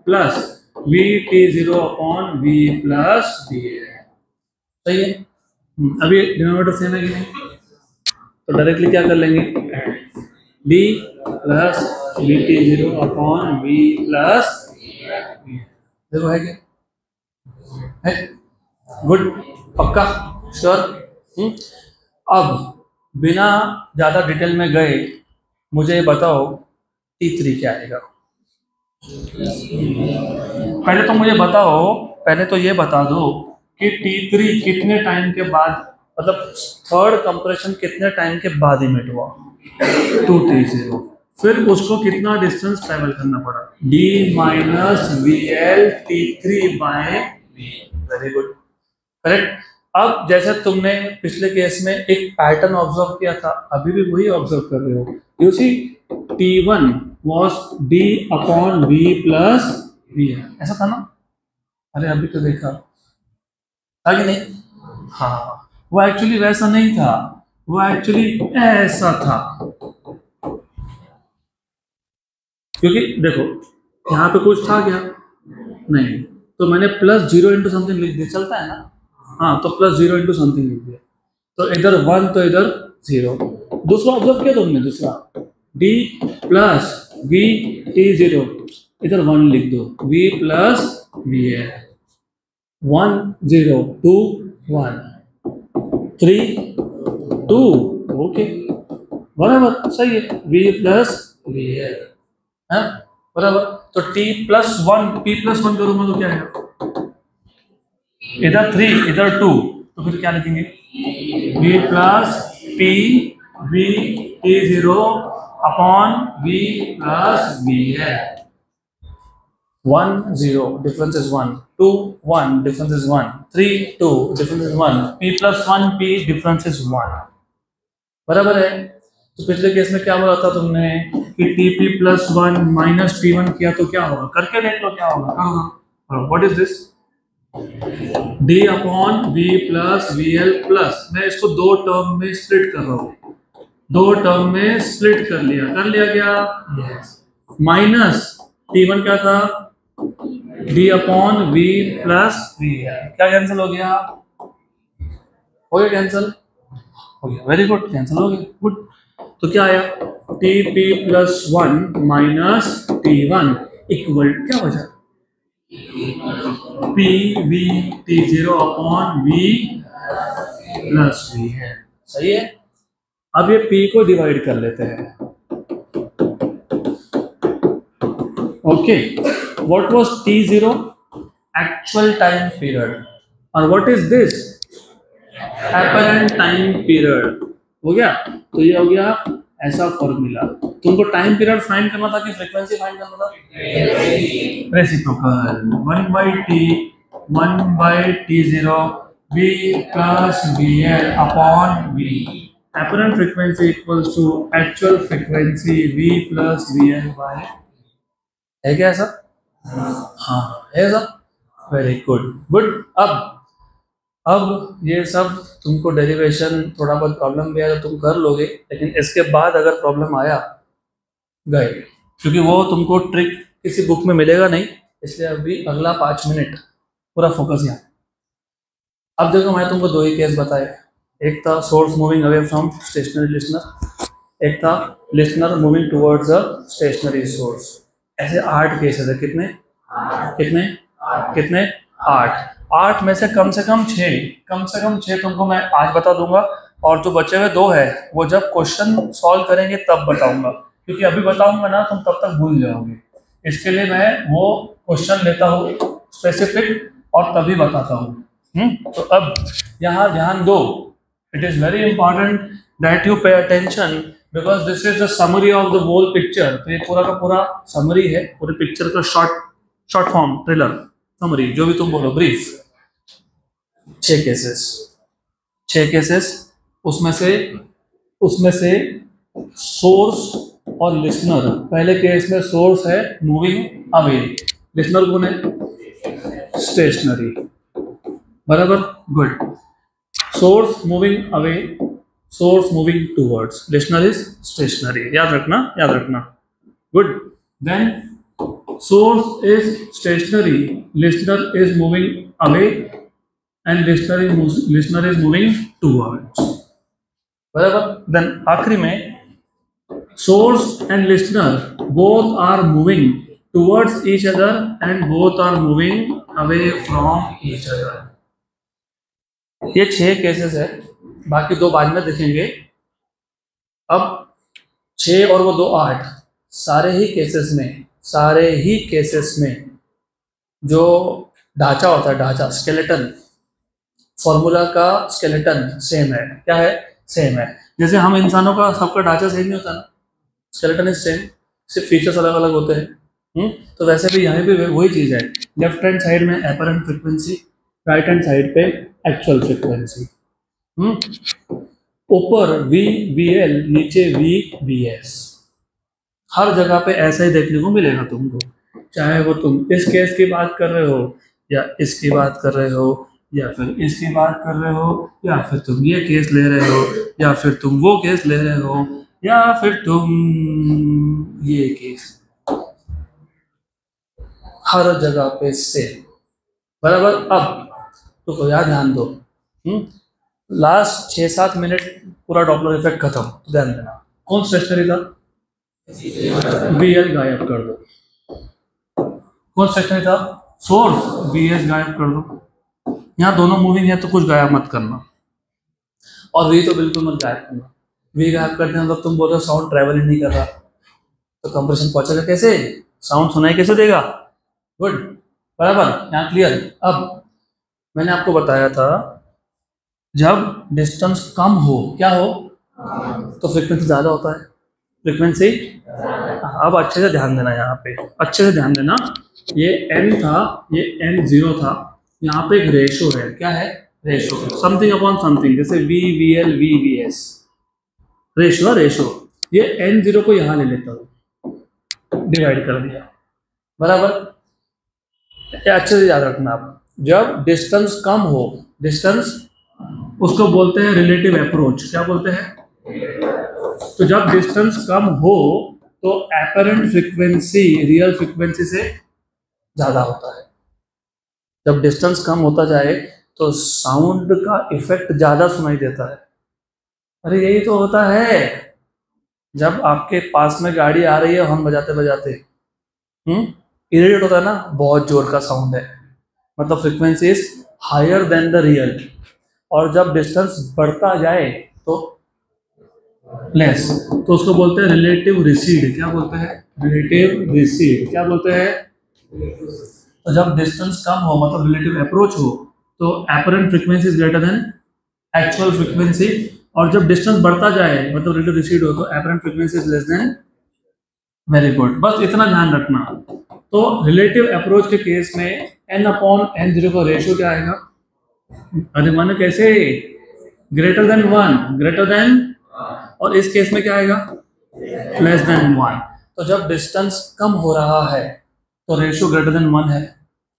plus VT0 upon V plus VL। सही है, अभी डिनोमिनेटर सेम है कि नहीं, तो डायरेक्टली क्या कर लेंगे, D plus VT0 upon V plus, देखो है क्या, है, गुड, पक्का, श्योर। अब बिना ज़्यादा डिटेल में गए मुझे बताओ T3 क्या आएगा। पहले तो मुझे बताओ, पहले तो ये बता दो कि T3 कितने टाइम के बाद, मतलब थर्ड कंप्रेशन कितने टाइम के बाद इमिट हुआ, 2T0, फिर उसको कितना डिस्टेंस ट्रेवल करना पड़ा, D minus VL T3 by V। Very good, correct. अब जैसे तुमने पिछले केस में एक पैटर्न ऑब्जर्व किया था, अभी भी वही ऑब्जर्व कर रहे हो। You see T1 was D upon V plus V, ऐसा था ना? अरे अभी तो देखा था कि नहीं? हाँ, वो एक्चुअली वैसा नहीं था, वो एक्चुअली ऐसा था। क्योंकि देखो यहाँ पे कुछ था क्या? नहीं, तो मैंने प्लस 0 इंटू समथिंग लिख दिया, चलता है ना? हाँ, तो प्लस 0 इंटू समथिंग लिख दिया, तो इधर 1 तो इधर 0। दूसरा ऑब्जर्व किया तुमने, दूसरा D प्लस V T0, इधर 1 लिख दो, V प्लस V है, 1 0 2 1 3 2, ओके बराबर सही है, V प्लस V है, बराबर। तो T प्लस 1 P प्लस 1 करूंगा तो क्या है, इधर 3 इधर 2, तो फिर क्या लिखेंगे, V plus P V T0 upon V plus V है। 1 0 difference is 1, 2 1 difference is 1, 3 2 difference is 1, P plus 1 P difference is 1, बराबर है। तो पिछले केस में क्या बोला था तुमने कि TP प्लस 1 माइनस T1 किया तो क्या होगा, करके देख लो क्या होगा। What is this, D upon V plus VL plus, मैं इसको दो टर्म में स्प्लिट कर रहा हूँ, दो टर्म में स्प्लिट कर लिया क्या, यस, माइनस T1 क्या था, D upon V plus V है, क्या कैंसिल हो गया, कैंसिल हो गया, वेरी गुड, कैंसिल हो गया, गुड। तो क्या आया, TP plus 1 minus T1 equal क्या बचा, PV T0 upon V plus V है, सही है। अब ये P को डिवाइड कर लेते हैं, okay. What was T0, actual time period, और what is this, apparent time period, हो गया। तो ये हो गया ऐसा फॉर्मूला। तुमको टाइम पीरियड फाइंड करना था कि फ्रीक्वेंसी फाइंड करना था, reciprocal, 1/T0 V plus VL upon V, apparent frequency equals to actual frequency V plus VL by, है क्या ऐसा? हाँ है ऐसा, वेरी गुड गुड। अब ये सब तुमको डेरिवेशन थोड़ा बहुत प्रॉब्लम भी आया तो तुम कर लोगे, लेकिन इसके बाद अगर प्रॉब्लम आया गए, क्योंकि वो तुमको ट्रिक किसी बुक में मिलेगा नहीं, इसलिए अभी अगला 5 मिनट पूरा फोकस यहाँ। अब देखो मैं तुमको दो ही केस बताए, एक था source moving away from stationary listener, एक था listener moving towards a stationary source. ऐसे 8 केसेस है, कितने कितने कितने 8 में से कम 6 तुमको मैं आज बता दूंगा, और जो बचे हुए 2 है वो जब क्वेश्चन सॉल्व करेंगे तब बताऊंगा, क्योंकि अभी बताऊंगा ना तुम तब तक भूल जाओगे। इसके लिए मैं वो क्वेश्चन लेता हूँ स्पेसिफिक और तभी बताता हूँ। तो अब यहाँ ध्यान दो, it is very important that you pay attention, because this is the summary of the whole picture. तो ये पूरा का पूरा समरी है, पूरे पिक्चर का शॉर्ट फॉर्म ट्रेलर समरी, जो भी तुम बोलो, ब्रीफ। 6 केसेस, उसमें से सोर्स और लिसनर। पहले केस में सोर्स है मूविंग अवे, लिसनर कौन है, स्टेशनरी, बराबर, good. Source moving away, source moving towards, listener is stationary, याद रखना, good. Then source is stationary, listener is moving away, and listener is moving towards, बराबर। Then आखिरी में source and listener both are moving towards each other and both are moving away from each other। ये 6 cases है, बाकी 2 बाद में देखेंगे। अब 6 और वो 2 8, सारे ही केसेस में जो ढांचा होता है, ढांचा स्केलेटन, फॉर्मूला का स्केलेटन सेम है। क्या है, सेम है। जैसे हम इंसानों का सबका ढांचा सेम नहीं होता ना, स्केलेटन इज सेम, सिर्फ फीचर्स अलग अलग होते हैं। तो वैसे भी यहाँ भी वही चीज़ है। लेफ्ट हैंड साइड में apparent frequency, right hand side पे एक्चुअल फ्रिक्वेंसी, ऊपर वी वी एल, नीचे वी वी एस। हर जगह पे ऐसा ही देखने को मिलेगा तुमको, चाहे वो तुम इस केस की बात कर रहे हो या इसकी बात कर रहे हो या फिर इसकी बात कर रहे हो या फिर तुम ये केस ले रहे हो या फिर तुम वो केस ले रहे हो या फिर तुम ये केस, हर जगह पे सेम, बराबर। अब तो यार ध्यान दो, लास्ट 6-7 मिनट पूरा डॉपलर इफेक्ट खत्म, ध्यान देना। कौन स्टेशनरी था? बी एल गायब कर दो। कौन स्टेशनरी था? सोर्स। बी एस गायब कर दो। यहाँ दोनों मूविंग है तो कुछ गायब मत करना, और वी तो बिल्कुल मत गायब करना। वी गायब करते हैं मतलब तुम बोल रहे हो साउंड ट्रैवल ही नहीं कर रहा, तो कंप्रेशन पहुंचेगा कैसे, साउंड सुनाई कैसे देगा? गुड, बराबर, यहाँ क्लियर। अब मैंने आपको बताया था जब डिस्टेंस कम हो, क्या हो, तो फ्रीक्वेंसी ज़्यादा होता है, फ्रीक्वेंसी। अब अच्छे से ध्यान देना, यहाँ पे अच्छे से ध्यान देना। ये n था, ये n0 था, यहाँ पे एक रेशो है, क्या है? रेशो, समथिंग अपॉन समथिंग, जैसे v V L V V S, ratio ratio. ये n0 को यहाँ ले लेता हूँ, डिवाइड कर दिया, बराबर। अच्छे से याद रखना आप, जब डिस्टेंस कम हो, डिस्टेंस उसको बोलते हैं रिलेटिव अप्रोच, क्या बोलते हैं? तो जब डिस्टेंस कम हो तो एपरेंट फ्रीक्वेंसी रियल फ्रीक्वेंसी से ज़्यादा होता है। जब डिस्टेंस कम होता जाए तो साउंड का इफेक्ट ज़्यादा सुनाई देता है। अरे यही तो होता है जब आपके पास में गाड़ी आ रही है, हम बजाते बजाते इरिटेट होता है ना, बहुत जोर का साउंड है, मतलब frequency is higher than the real. और जब डिस्टेंस बढ़ता जाए तो लेस, तो उसको बोलते हैं रिलेटिव रिसीड। क्या बोलते हैं? Relative recede. क्या बोलते हैं? तो जब डिस्टेंस कम हो मतलब रिलेटिव अप्रोच हो तो apparent frequency is greater than actual frequency, और जब डिस्टेंस बढ़ता जाए मतलब रिलेटिव रिसीड हो तो apparent frequency is less then. Very good, बस इतना ध्यान रखना। तो रिलेटिव अप्रोच के केस में n अपॉन n0 का रेशियो क्या आएगा? अरे मानो कैसे? ग्रेटर देन 1, ग्रेटर देन, और इस केस में क्या आएगा? Less than 1। तो जब डिस्टेंस कम हो रहा है तो रेशियो ग्रेटर देन 1 है,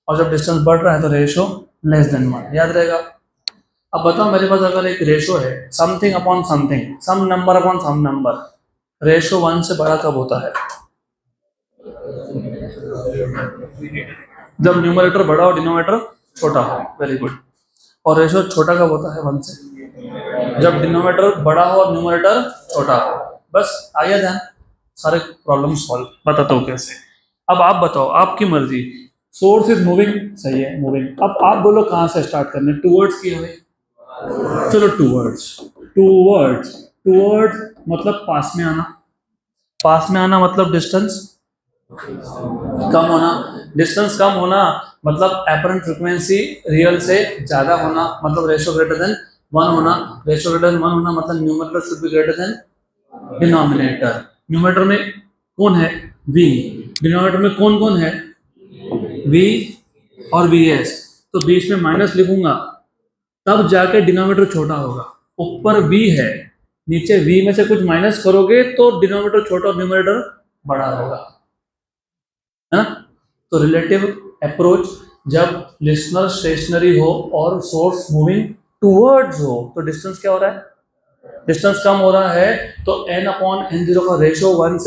और जब डिस्टेंस बढ़ रहा है तो रेशियो लेस देन 1, याद रहेगा। अब बताओ, मेरे पास अगर एक रेशियो है समथिंग अपॉन समथिंग, सम नंबर अपॉन सम नंबर, रेशियो 1 से बड़ा कब होता है? जब न्यूमरेटर बड़ा और डिनोमिनेटर छोटा हो। Very good. और रेशियो छोटा कब होता है? 1 से। जब डिनोमिनेटर बड़ा हो और न्यूमरेटर छोटा हो। बस आ गया ध्यान, सारे प्रॉब्लम सॉल्व। बताता हूँ कैसे। अब आप बताओ, आपकी मर्जी। सोर्स इज मूविंग, सही है, मूविंग। अब आप बोलो कहाँ से स्टार्ट करने, टूवर्ड्स की हमें? चलो टूवर्ड्स, टूवर्ड्स, टूवर्ड्स मतलब पास में आना, पास में आना मतलब डिस्टेंस कम होना, डिस्टेंस कम होना मतलब एपरेंट फ्रीक्वेंसी रियल से ज्यादा होना, मतलब रेशियो ग्रेटर देन 1 होना। रेशियो ग्रेटर देन 1 होना मतलब numerator should be greater than denominator. Numerator में कौन है? v। डिनोमिनेटर में कौन कौन है? v और vs। तो बीच में माइनस लिखूंगा तब जाके डिनोमिनेटर छोटा होगा। ऊपर v है, नीचे v में से कुछ माइनस करोगे तो डिनोमिनेटर छोटा और न्यूमरेटर बड़ा होगा, है ना? तो रिलेटिव अप्रोच जब लिसनर स्टेशनरी हो और सोर्स मूविंग टूवर्ड्स हो तो डिस्टेंस क्या हो रहा है? डिस्टेंस कम हो रहा है, तो n अपॉन n0 का रेशियो 1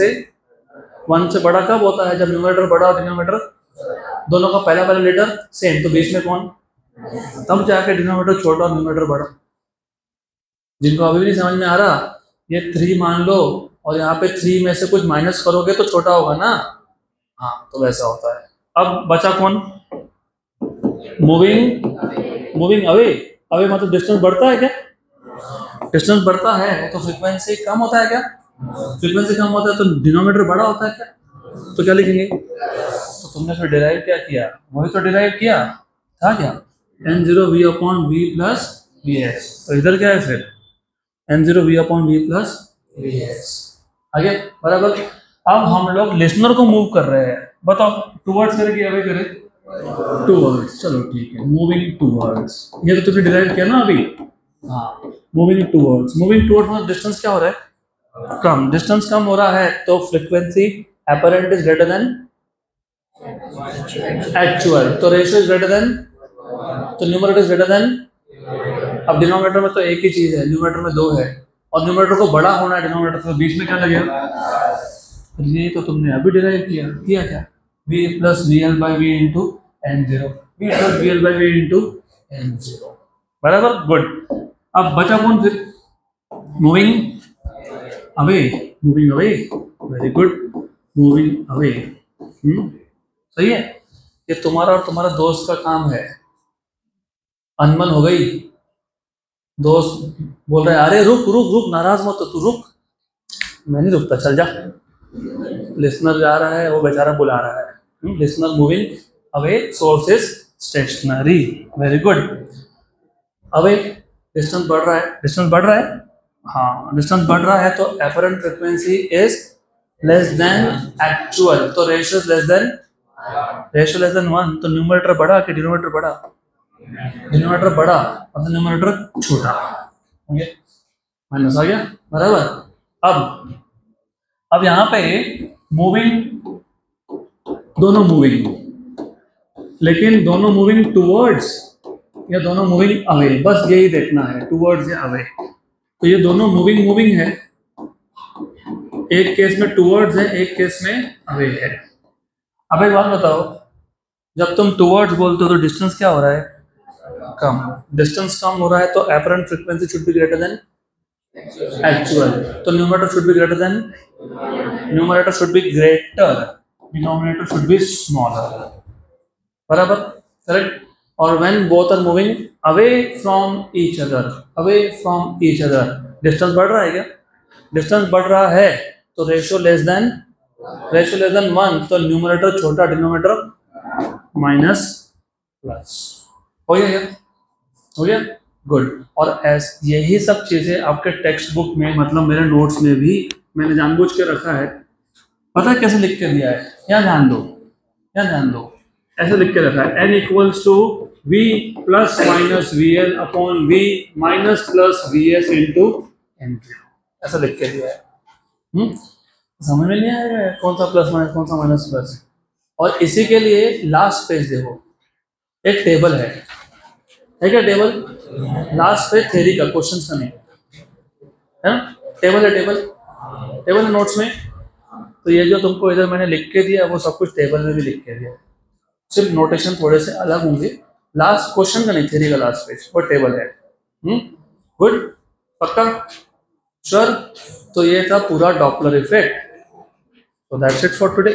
से बड़ा कब होता है? जब न्यूमरेटर बड़ा और डिनोमिनेटर दोनों का पहला लेटर सेम, तो बीच में कौन? तब जाके डिनोमिनेटर छोटा और न्यूमरेटर बड़ा। जिनको अभी भी नहीं समझ में आ रहा, ये 3 मान लो और यहाँ पे 3 में से कुछ माइनस करोगे तो छोटा होगा ना, हाँ, तो वैसा होता है। अब बचा कौन? Moving, moving away. अवे मतलब डिस्टेंस बढ़ता है क्या? डिस्टेंस बढ़ता है तो फ्रीक्वेंसी कम होता है क्या? फ्रीक्वेंसी कम होता है तो डिनोमिनेटर बड़ा होता है क्या? तो क्या लिखेंगे? तो तुमने फिर डिराइव क्या किया? वही तो डिराइव किया था क्या? n0 v upon v plus vs। तो इधर क्या है फिर? n0 v upon v plus vs। आगे, बराबर। अब हम लोग लिसनर को मूव कर रहे हैं, बताओ टूवर्ड्स करें कि अवे करें? टूवर्ड्स, चलो ठीक है, मूविंग टूवर्ड्स, ये तो तुमने डिराइव किया ना अभी। हाँ, मूविंग टूवर्ड्स, मूविंग टूवर्ड्स मतलब डिस्टेंस क्या हो रहा है, कम, डिस्टेंस कम हो रहा है तो frequency apparent is greater than actual, तो रेशियो इज ग्रेटर देन, तो न्यूमरेटर इज ग्रेटर देन, अब डिनोमिनेटर में तो एक ही चीज है, न्यूमरेटर में दो है, और न्यूमरेटर को बड़ा होना है डिनोमिनेटर से, बीच में क्या लगेगा, ये तो तुमने अभी डिराइव किया क्या, v plus V L by V into N zero, V plus V L by V into N zero, बराबर, गुड। अब बचा कौन फिर, moving away, moving away, very good, moving away, सही है। ये तुम्हारा और तुम्हारा दोस्त का काम है, अनमन हो गई, दोस्त बोल रहे अरे रुक रुक रुक, नाराज मत हो तू, रुक, मैं नहीं रुकता, चल जा, लिसनर जा रहा है, वो बेचारा बुला रहा है, listener moving away, source is stationery, very good. Away distance बढ़ रहा है, डिस्टेंस बढ़ रहा है, हाँ डिस्टेंस बढ़ रहा है तो apparent frequency is less than actual, तो ratio less than, ratio less than 1, तो न्यूमरेटर बढ़ा कि डिनोमिनेटर बढ़ा, डिनोमिनेटर बढ़ा मतलब न्यूमरेटर छोटा, माइनस आ गया, बराबर। अब यहाँ पे मूविंग, दोनों मूविंग, लेकिन दोनों मूविंग टूवर्ड्स या दोनों मूविंग अवे, बस यही देखना है, टूवर्ड्स या अवे, तो ये दोनों मूविंग मूविंग है, एक केस में टूवर्ड्स है, एक केस में अवे है। अब एक बात बताओ, जब तुम टूवर्ड्स बोलते हो तो डिस्टेंस क्या हो रहा है, कम, डिस्टेंस कम हो रहा है तो apparent frequency should be greater than actual, तो numerator should be greater than, numerator should be greater, denominator should be smaller, बराबर, करेक्ट। और when both are moving away from each other, away from each other, distance बढ़ रहा है क्या, distance बढ़ रहा है तो रेशियो लेस देन 1, तो न्यूमरेटर छोटा, डिनोमिनेटर माइनस प्लस, हो गया क्या, हो गया, गुड। और यही सब चीजें आपके टेक्स्ट बुक में, मतलब मेरे नोट्स में भी मैंने जानबूझ के रखा है, पता है कैसे लिख के दिया है, यहाँ ध्यान दो, यहाँ ध्यान दो, ऐसे लिख के रखा है, n equals to v plus minus V L upon v minus plus V S into N, ऐसा लिख के दिया है, समझ में नहीं आएगा कौन सा प्लस माइनस कौन सा माइनस प्लस। और इसी के लिए लास्ट पेज देखो, एक टेबल है क्या, टेबल लास्ट पेज, थ्योरी का, क्वेश्चंस का नहीं है ना, टेबल है, टेबल है नोट्स में, तो ये जो तुमको इधर मैंने लिख के दिया वो सब कुछ टेबल में भी लिख के दिया, सिर्फ नोटेशन थोड़े से अलग होंगे, लास्ट क्वेश्चन का नहीं, थ्योरी का लास्ट पेज वो टेबल है, गुड, पक्का, श्योर। तो ये था पूरा Doppler effect, so that's it for today.